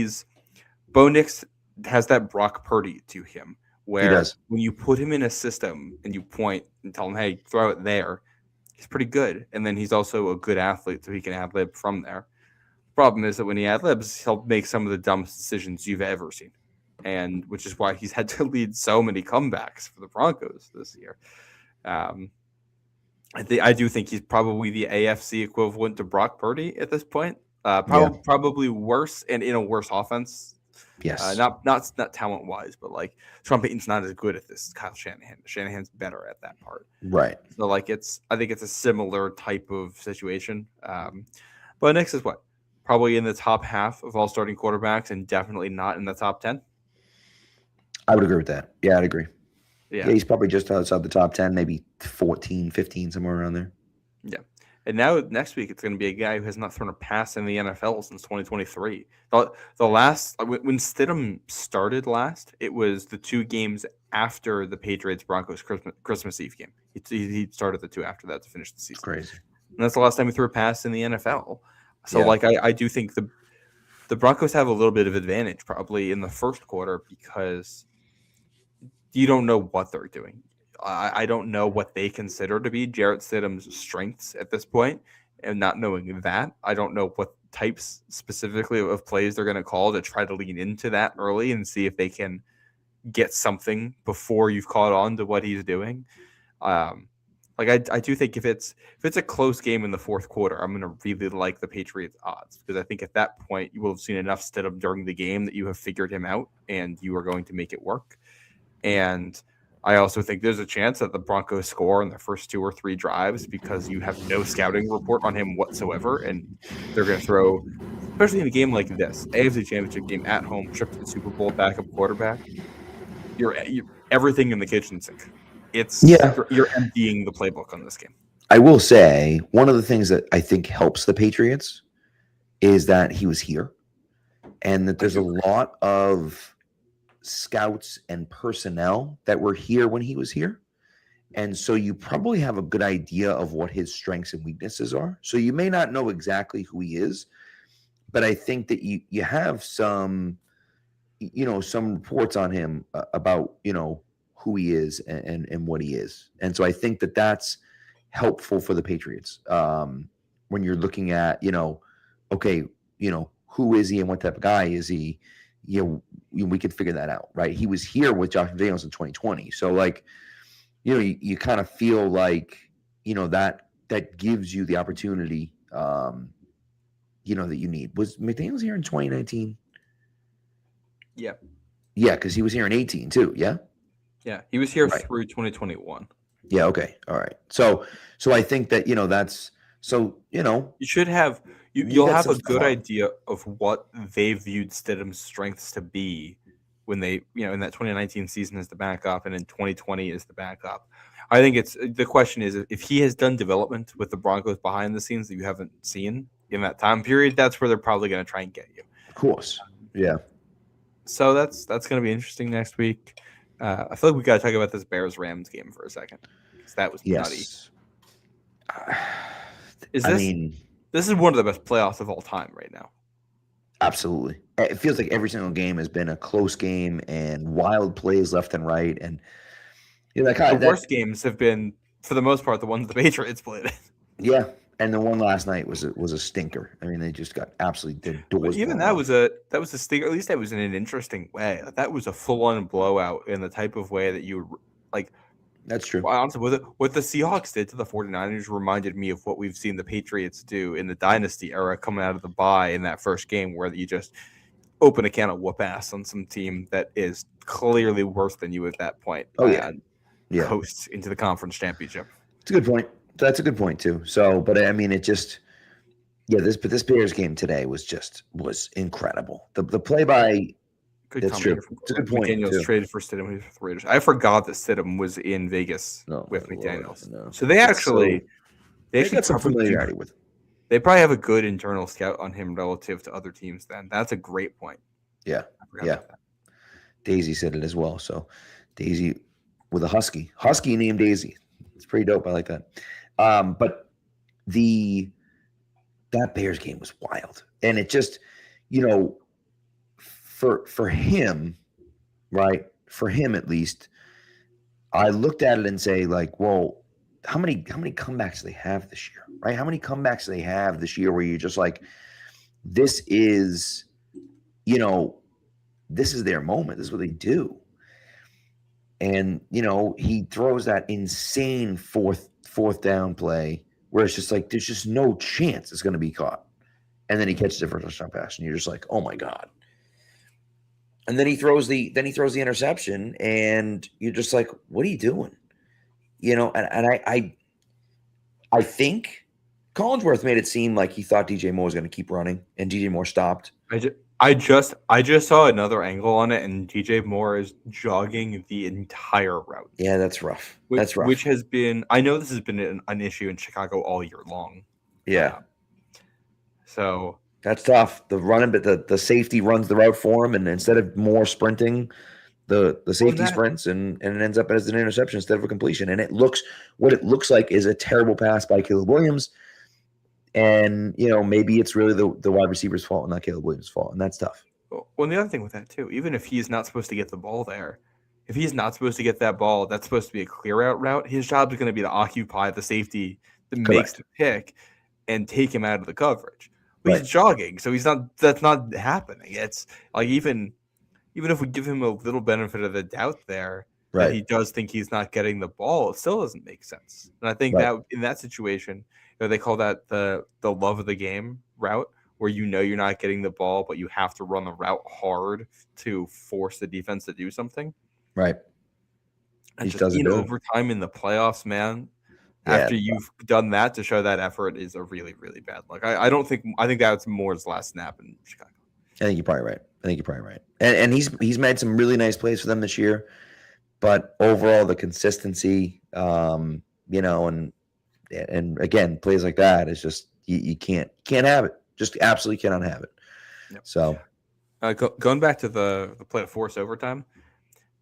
Bo Nix has that Brock Purdy to him where when you put him in a system and you point and tell him, hey, throw it there, he's pretty good. And then he's also a good athlete, so he can ad-lib from there. Problem is that when he ad-libs, he'll make some of the dumbest decisions you've ever seen. And which is why he's had to lead so many comebacks for the Broncos this year. I do think he's probably the AFC equivalent to Brock Purdy at this point. Probably worse and in a worse offense. Yes. Not talent wise, but like Sean Payton's not as good at this as Kyle Shanahan. Shanahan's better at that part. Right. So like I think it's a similar type of situation. But Nix is what? Probably in the top half of all starting quarterbacks and definitely not in the top 10. I would agree with that. Yeah, I'd agree. Yeah, he's probably just outside the top 10, maybe 14, 15, somewhere around there. Yeah. And now next week, it's going to be a guy who has not thrown a pass in the NFL since 2023. The last, when Stidham started last, it was the 2 games after the Patriots-Broncos Christmas Eve game. He started the 2 after that to finish the season. Crazy. And that's the last time he threw a pass in the NFL. So, I do think the Broncos have a little bit of advantage probably in the first quarter because you don't know what they're doing. I don't know what they consider to be Jarrett Stidham's strengths at this point, and not knowing that, I don't know what types specifically of plays they're going to call to try to lean into that early and see if they can get something before you've caught on to what he's doing. I do think if it's a close game in the fourth quarter, I'm going to really like the Patriots odds because I think at that point you will have seen enough Stidham during the game that you have figured him out and you are going to make it work. And I also think there's a chance that the Broncos score in the first 2 or 3 drives because you have no scouting report on him whatsoever, and they're going to throw, especially in a game like this, AFC Championship game at home, trip to the Super Bowl, backup quarterback. You're everything in the kitchen sink. You're emptying the playbook on this game. I will say one of the things that I think helps the Patriots is that he was here, and that there's a lot of scouts and personnel that were here when he was here. And so you probably have a good idea of what his strengths and weaknesses are. So you may not know exactly who he is, but I think that you have some reports on him about, who he is and what he is. And so I think that that's helpful for the Patriots. When you're looking at, who is he and what type of guy is he? We could figure that out, right? He was here with Josh McDaniels in 2020. So you kind of feel like, that gives you the opportunity, that you need. Was McDaniels here in 2019? Yeah. Yeah, because he was here in 18 too. Yeah. Yeah, he was here through 2021. Yeah. Okay. All right. So I think that that's you should have you'll have a good idea of what they viewed Stidham's strengths to be when they in that 2019 season as the backup and in 2020 as the backup. I think the question is if he has done development with the Broncos behind the scenes that you haven't seen in that time period, that's where they're probably going to try and get you. Of course. Yeah. So that's going to be interesting next week. I feel like we got to talk about this Bears-Rams game for a second because that was nutty. This is one of the best playoffs of all time right now. Absolutely. It feels like every single game has been a close game and wild plays left and right. And The worst games have been, for the most part, the ones the Patriots played. Yeah, and the one last night was a stinker. I mean, they just got absolutely their doors. Even that was a stinker. At least that was in an interesting way. That was a full-on blowout in the type of way that you would like. That's true. Honestly, what the Seahawks did to the 49ers reminded me of what we've seen the Patriots do in the dynasty era coming out of the bye in that first game, where you just open a can of whoop ass on some team that is clearly worse than you at that point. Oh yeah. Coast into the conference championship. It's a good point. That's a good point too. So, but I mean, it just, this Bears game today was incredible. The play by. That's true. It's a good point. McDaniels traded for Stidham with the Raiders. I forgot that Stidham was in Vegas with McDaniels. No. So they actually got some familiarity with him. They probably have a good internal scout on him relative to other teams. Then that's a great point. Yeah. Daisy said it as well. So Daisy with a husky named Daisy. It's pretty dope. I like that. But that Bears game was wild, and it just, for him, right? For him at least, I looked at it and say, like, well, how many comebacks do they have this year, right? How many comebacks do they have this year where you're just like, this is their moment. This is what they do. And, he throws that insane fourth down play where it's just like, there's just no chance it's going to be caught. And then he catches it for a touchdown pass, and you're just like, oh my God. And then he throws the interception, and you're just like, what are you doing? And I think Collinsworth made it seem like he thought DJ Moore was going to keep running, and DJ Moore stopped. I just saw another angle on it, and DJ Moore is jogging the entire route. Yeah, that's rough. Which has been, I know this has been an issue in Chicago all year long. Yeah. So that's tough. The safety runs the route for him, and instead of Moore sprinting, the safety sprints, and it ends up as an interception instead of a completion. And what it looks like is a terrible pass by Caleb Williams. And, maybe it's really the wide receiver's fault and not Caleb Williams' fault. And that's tough. Well, the other thing with that, too, even if he's not supposed to get the ball there, if he's not supposed to get that ball, that's supposed to be a clear out route. His job is going to be to occupy the safety that makes the pick and take him out of the coverage. But he's jogging, so that's not happening. It's like, even if we give him a little benefit of the doubt there, that he does think he's not getting the ball, it still doesn't make sense. And I think that in that situation, they call that the love of the game route, where you're not getting the ball, but you have to run the route hard to force the defense to do something. Right. And just in overtime in the playoffs, man, after you've done that, to show that effort is a really, really bad look. I think that's Moore's last snap in Chicago. I think you're probably right. And he's made some really nice plays for them this year, but overall the consistency, and again, plays like that is just you can't have it. Just absolutely cannot have it. Yep. So, going back to the play to force overtime,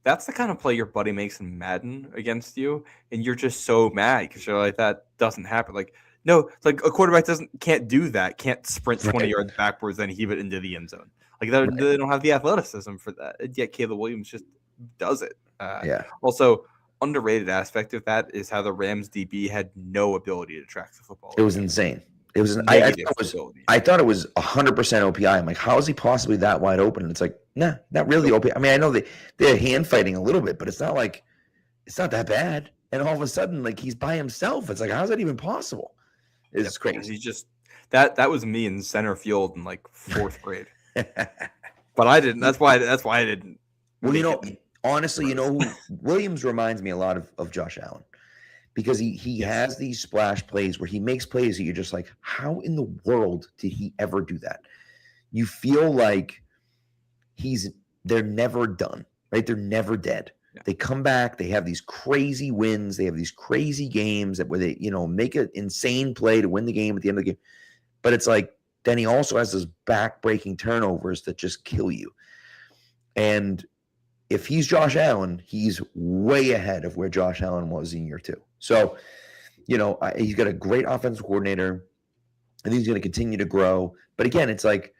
that's the kind of play your buddy makes in Madden against you, and you're just so mad because you're like, that doesn't happen. Like, no, like a quarterback can't do that. Can't sprint 20 yards backwards and heave it into the end zone. Like they don't have the athleticism for that. Yet Caleb Williams just does it. Also, underrated aspect of that is how the Rams DB had no ability to track the football. It was insane. It was I thought it was 100% OPI. I'm like, how is he possibly that wide open? And it's like, nah, not really OPI. I mean, I know they're hand fighting a little bit, but it's not that bad. And all of a sudden, like, he's by himself. It's like, how's that even possible? It's crazy. He just that was me in center field in like fourth grade. But I didn't. That's why I didn't. Well, honestly, Williams reminds me a lot of Josh Allen. Because he has these splash plays where he makes plays that you're just like, how in the world did he ever do that? You feel like they're never done, right? They're never dead. Yeah. They come back. They have these crazy wins. They have these crazy games where they, make an insane play to win the game at the end of the game. But it's like, then he also has those back-breaking turnovers that just kill you. And if he's Josh Allen, he's way ahead of where Josh Allen was in year 2. So, he's got a great offensive coordinator. I think he's going to continue to grow. But again, it's like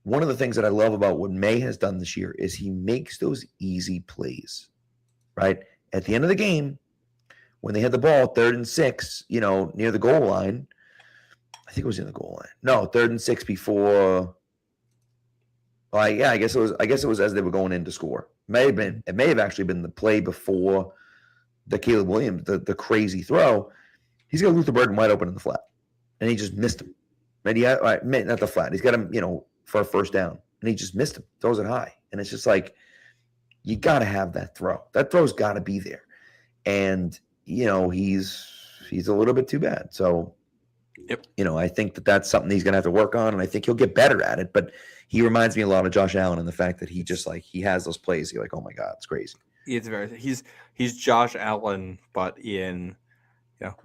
one of the things that I love about what May has done this year is he makes those easy plays, right? At the end of the game, when they had the ball, 3rd and 6, near the goal line. I think it was in the goal line. No, 3rd and 6 before. Well, I guess it was. I guess it was as they were going in to score. It may have actually been the play before the Caleb Williams, the crazy throw. He's got Luther Burden wide open in the flat, and he just missed him. And he had, not the flat. He's got him, for a first down, and he just missed him. Throws it high, and it's just like you got to have that throw. That throw's got to be there, and he's a little bit too bad. So, yep. I think that's something he's going to have to work on, and I think he'll get better at it. But he reminds me a lot of Josh Allen in the fact that he just he has those plays. You're like, oh my God, it's crazy. He's Josh Allen, but in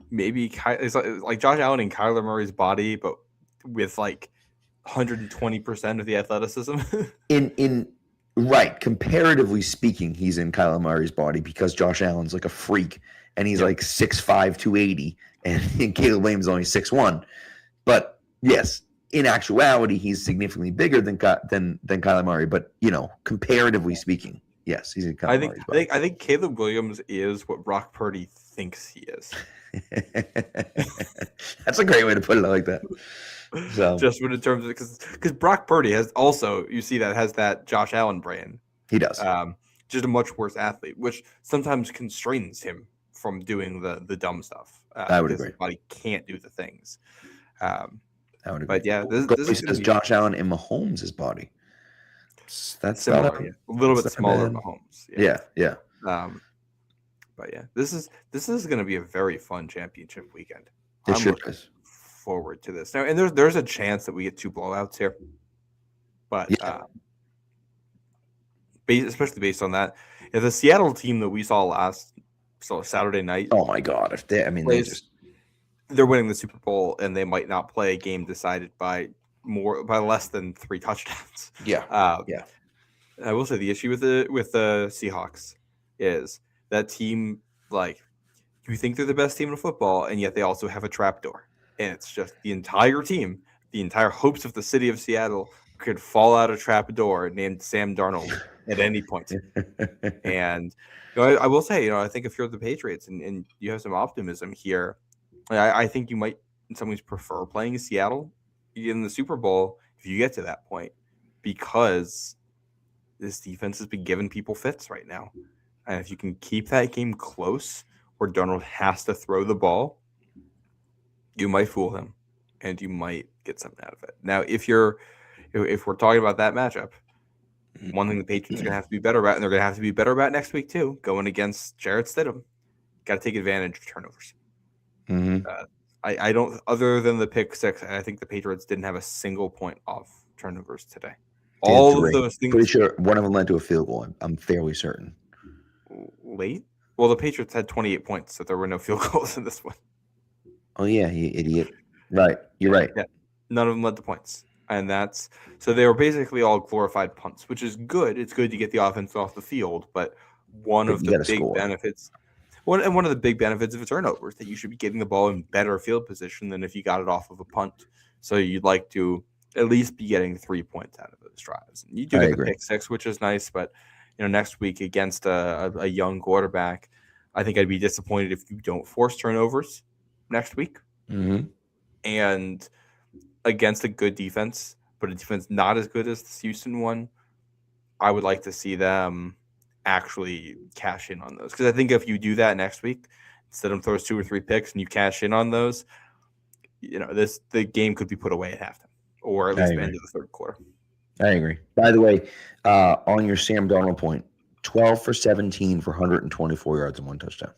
maybe it's like Josh Allen in Kyler Murray's body, but with 120% of the athleticism. in right, comparatively speaking, he's in Kyler Murray's body because Josh Allen's like a freak, and he's 6'5", 280, and Caleb Williams is only 6'1". But yes, in actuality, he's significantly bigger than Kyler Murray. But comparatively speaking, yes, he's in Kyler Murray's body. I think Caleb Williams is what Brock Purdy thinks he is. That's a great way to put it like that. So just in terms of because Brock Purdy has that Josh Allen brain. He does. Just a much worse athlete, which sometimes constrains him from doing the dumb stuff. I would agree. His body can't do the things. I would agree. But yeah, this is Josh Allen in Mahomes' body. That's similar, a little bit smaller than Mahomes. Yeah. But yeah, this is going to be a very fun championship weekend. It sure is. Forward to this now, and there's a chance that we get 2 blowouts here, but especially based on that, if the Seattle team that we saw Saturday night, oh my God, if they're winning the Super Bowl and they might not play a game decided by less than 3 touchdowns. Yeah. I will say the issue with the Seahawks is that team, you think they're the best team in football, and yet they also have a trapdoor. And it's just the entire team, the entire hopes of the city of Seattle could fall out a trapdoor named Sam Darnold at any point. And I will say, I think if you're the Patriots and you have some optimism here, I think you might in some ways prefer playing Seattle in the Super Bowl if you get to that point, because this defense has been giving people fits right now. And if you can keep that game close where Darnold has to throw the ball, you might fool him, and you might get something out of it. Now, if we're talking about that matchup, one thing the Patriots are going to have to be better about, and they're going to have to be better about next week too, going against Gillette Stadium, got to take advantage of turnovers. Mm-hmm. I don't, other than the pick 6, I think the Patriots didn't have a single point off turnovers today. All of those things. Pretty sure one of them led to a field goal. I'm fairly certain. Late? Well, the Patriots had 28 points, so there were no field goals in this one. Oh, yeah, you idiot. Right. You're right. Yeah. None of them led to points. And so they were basically all glorified punts, which is good. It's good to get the offense off the field, but one of the big benefits of a turnover is that you should be getting the ball in better field position than if you got it off of a punt. So you'd like to at least be getting 3 points out of those drives. And you do get the pick 6, which is nice, but next week against a young quarterback, I think I'd be disappointed if you don't force turnovers next week. Mm-hmm. And against a good defense, but a defense not as good as the Houston one, I would like to see them actually cash in on those. Because I think if you do that next week, instead of throws 2 or 3 picks and you cash in on those, the game could be put away at halftime or at least the end of the third quarter. I agree. By the way, on your Sam Darnold point, 12 for 17 for 124 yards and 1 touchdown.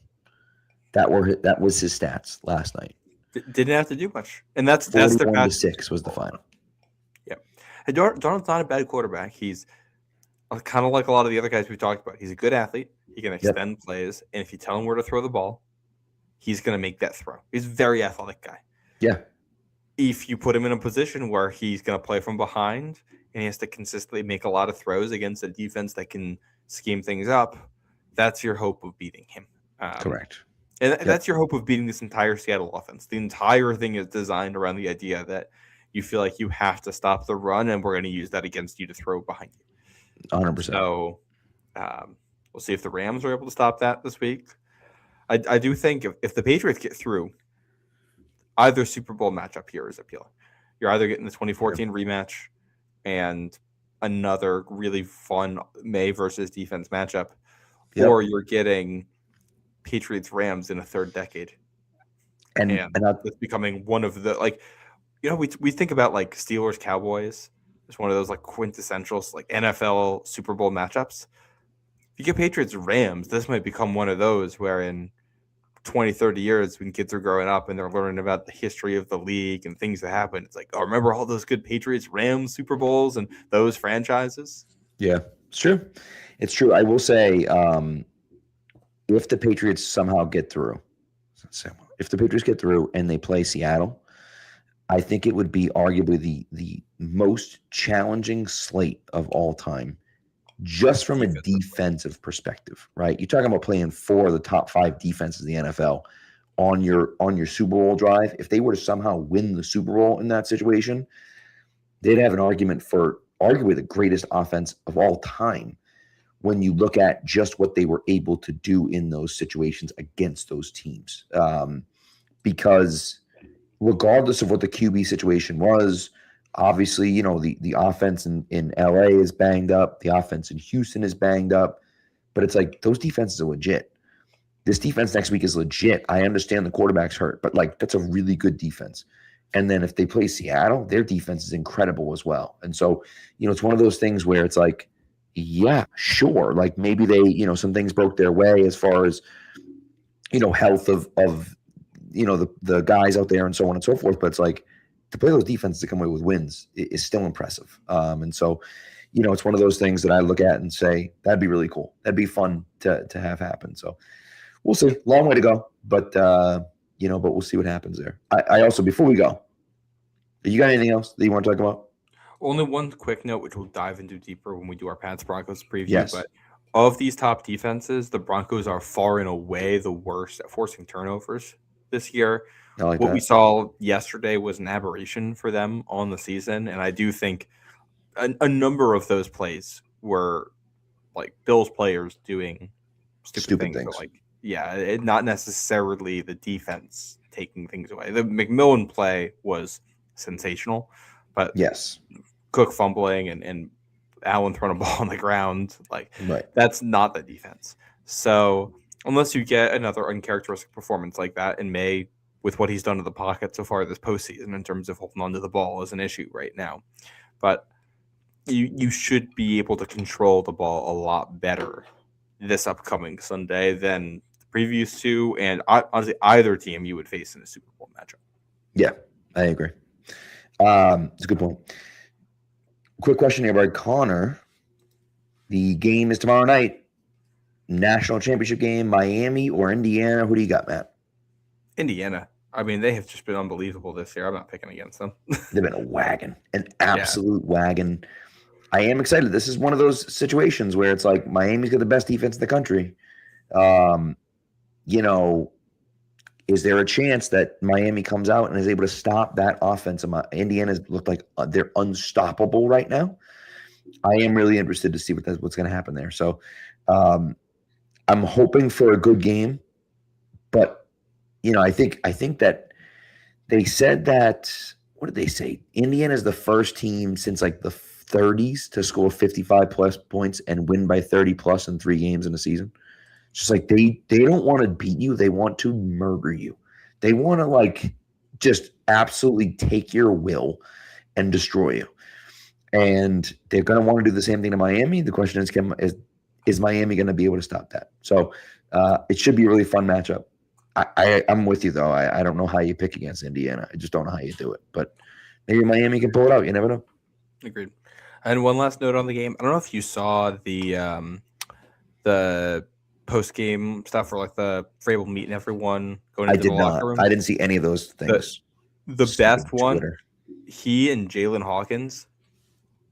That was his stats last night. Didn't have to do much, and that's their 41-6 was the final. Yeah, and Darnold's not a bad quarterback. He's kind of like a lot of the other guys we've talked about. He's a good athlete. He can extend plays, and if you tell him where to throw the ball, he's going to make that throw. He's a very athletic guy. Yeah. If you put him in a position where he's going to play from behind and he has to consistently make a lot of throws against a defense that can scheme things up, that's your hope of beating him. Correct. And that's your hope of beating this entire Seattle offense. The entire thing is designed around the idea that you feel like you have to stop the run, and we're going to use that against you to throw behind you. 100%. So we'll see if the Rams are able to stop that this week. I do think if the Patriots get through, either Super Bowl matchup here is appealing. You're either getting the 2014 rematch and another really fun May versus defense matchup, or you're getting Patriots Rams in a third decade. And it's becoming one of the, like, you know, we think about like Steelers Cowboys. It's one of those like quintessential like NFL Super Bowl matchups. If you get Patriots Rams, this might become one of those where in 20, 30 years when kids are growing up and they're learning about the history of the league and things that happen, it's like, oh, remember all those good Patriots Rams Super Bowls and those franchises? Yeah, it's true. It's true. I will say, if the Patriots somehow get through, and they play Seattle, I think it would be arguably the most challenging slate of all time, just from a defensive perspective, right? You're talking about playing 4 of the top 5 defenses in the NFL on your Super Bowl drive. If they were to somehow win the Super Bowl in that situation, they'd have an argument for arguably the greatest offense of all time when you look at just what they were able to do in those situations against those teams. Because regardless of what the QB situation was, obviously, you know, the offense in LA is banged up. The offense in Houston is banged up. But it's like those defenses are legit. This defense next week is legit. I understand the quarterback's hurt, but like that's a really good defense. And then if they play Seattle, their defense is incredible as well. And so, you know, it's one of those things where it's like, yeah, sure. Like maybe they, you know, some things broke their way as far as, you know, health of you know, the guys out there and so on and so forth. But it's like to play those defenses to come away with wins is still impressive. And so, you know, it's one of those things that I look at and say, that'd be really cool. That'd be fun to have happen. So we'll see. Long way to go. But, you know, but we'll see what happens there. I also, before we go, you got anything else that you want to talk about? Only one quick note, which we'll dive into deeper when we do our Pats Broncos preview. Yes. But of these top defenses, the Broncos are far and away the worst at forcing turnovers this year. What we saw yesterday was an aberration for them on the season. And I do think a number of those plays were like Bills players doing stupid things. So like, yeah, not necessarily the defense taking things away. The McMillan play was sensational, but yes, Cook fumbling and Allen throwing a ball on the ground, like that's not the defense. So unless you get another uncharacteristic performance like that in May, with what he's done to the pocket so far this postseason in terms of holding onto the ball is an issue right now. But you should be able to control the ball a lot better this upcoming Sunday than the previous two, and honestly, either team you would face in a Super Bowl matchup. Yeah, I agree. It's a good point. Quick question here by Connor. The game is tomorrow night. National championship game, Miami or Indiana? Who do you got, Matt? Indiana. I mean, they have just been unbelievable this year. I'm not picking against them. They've been a wagon, an absolute wagon. I am excited. This is one of those situations where it's like Miami's got the best defense in the country. You know, is there a chance that Miami comes out and is able to stop that offense? Indiana's looked like they're unstoppable right now. I am really interested to see what's going to happen there. So I'm hoping for a good game, but you know, I think that they said that, what did they say? Indiana is the first team since like the 30s to score 55 plus points and win by 30 plus in 3 games in a season. It's just like they don't want to beat you. They want to murder you. They want to like just absolutely take your will and destroy you. And they're going to want to do the same thing to Miami. The question is Miami going to be able to stop that? So it should be a really fun matchup. I'm with you, though. I don't know how you pick against Indiana. I just don't know how you do it. But maybe Miami can pull it out. You never know. Agreed. And one last note on the game. I don't know if you saw the post-game stuff or like the Vrabel meeting everyone going into the locker room. I didn't see any of those things. The best one, he and Jalen Hawkins,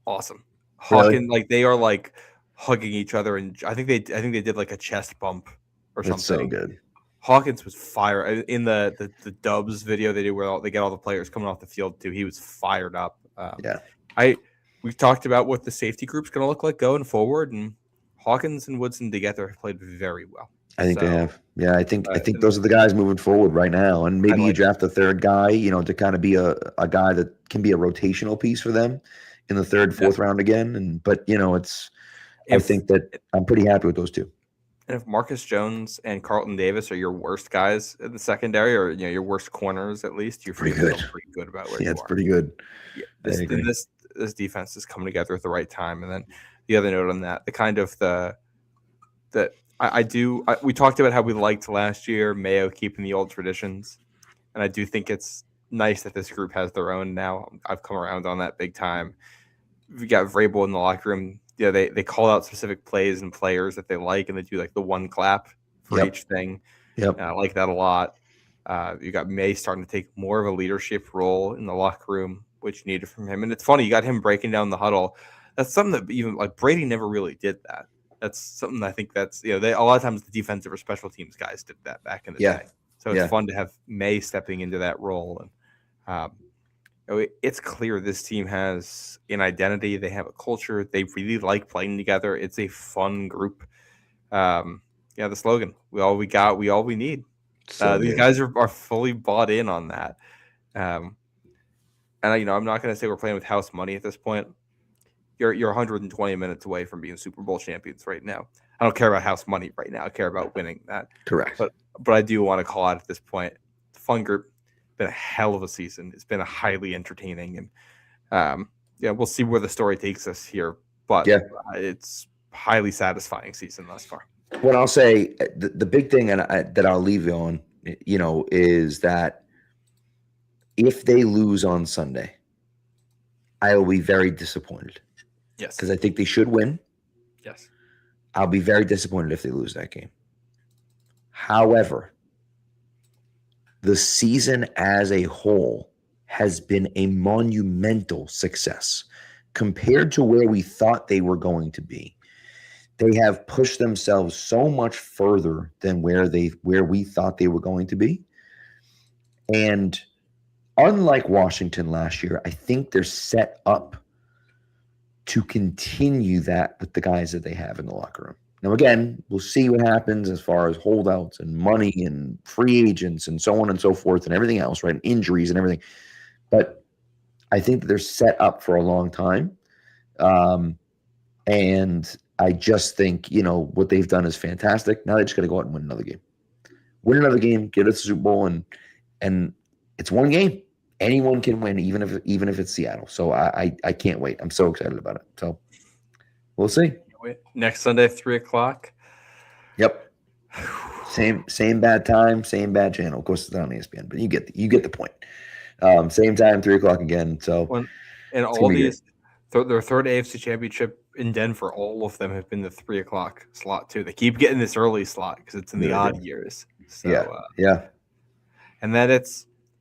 awesome. Hawkins, like they are like hugging each other, and I think they did like a chest bump or something. That's so good. Hawkins was fire in the Dubs video they do where they get all the players coming off the field too. He was fired up. We talked about what the safety group's going to look like going forward, and Hawkins and Woodson together have played very well. I think they have. Yeah, I think those are the guys moving forward right now. And maybe you draft a third guy, to kind of be a guy that can be a rotational piece for them in the third, fourth round again. But I think that I'm pretty happy with those two. And if Marcus Jones and Carlton Davis are your worst guys in the secondary, or your worst corners at least, you're pretty good about where you are. It's pretty good. Yeah, this defense is coming together at the right time. And then the other note on that, we talked about how we liked last year Mayo keeping the old traditions, and I do think it's nice that this group has their own now. I've come around on that big time. We got Vrabel in the locker room. They call out specific plays and players that they like, and they do like the one clap for each thing. Yep. I like that a lot. You got May starting to take more of a leadership role in the locker room, which you needed from him. And it's funny, you got him breaking down the huddle. That's something that even like Brady never really did that. That's something I think that's, a lot of times the defensive or special teams guys did that back in the day. So it's fun to have May stepping into that role. And it's clear this team has an identity. They have a culture. They really like playing together. It's a fun group. The slogan, we all we got, we all we need. These guys are fully bought in on that. And I'm not going to say we're playing with house money at this point. You're 120 minutes away from being Super Bowl champions right now. I don't care about house money right now. I care about winning that. Correct. But I do want to call out at this point, the fun group. Been a hell of a season. It's been a highly entertaining, and we'll see where the story takes us here. But it's highly satisfying season thus far. What I'll say, the big thing that I'll leave you on, is that if they lose on Sunday, I will be very disappointed. Yes, because I think they should win. Yes, I'll be very disappointed if they lose that game. However, the season as a whole has been a monumental success compared to where we thought they were going to be. They have pushed themselves so much further than where we thought they were going to be. And unlike Washington last year, I think they're set up to continue that with the guys that they have in the locker room. Now, again, we'll see what happens as far as holdouts and money and free agents and so on and so forth and everything else, right? And injuries and everything. But I think that they're set up for a long time. And I just think, what they've done is fantastic. Now they just got to go out and win another game. Win another game, get us the Super Bowl, and it's one game. Anyone can win, even if it's Seattle. So I can't wait. I'm so excited about it. So we'll see. Next Sunday, 3:00. Yep. Same bad time, same bad channel. Of course, it's not on ESPN, but you get the point. Same time, 3:00 again. So, and all these, their third AFC Championship in Denver, all of them have been the 3:00 slot too. They keep getting this early slot because it's in the odd years. So, and then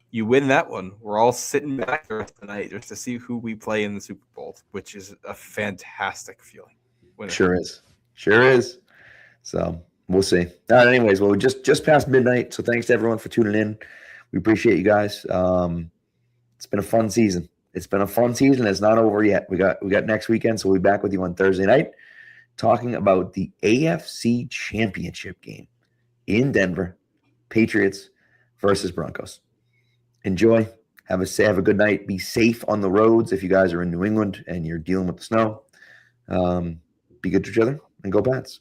you win that one. We're all sitting back the rest of the night just to see who we play in the Super Bowl, which is a fantastic feeling. Sure is. So we'll see. All right, anyways, well, we just past midnight. So thanks to everyone for tuning in. We appreciate you guys. It's been a fun season. It's not over yet. We got next weekend, so we'll be back with you on Thursday night talking about the AFC Championship game in Denver, Patriots versus Broncos. Enjoy. Have a good night. Be safe on the roads if you guys are in New England and you're dealing with the snow. Be good to each other and go Pats.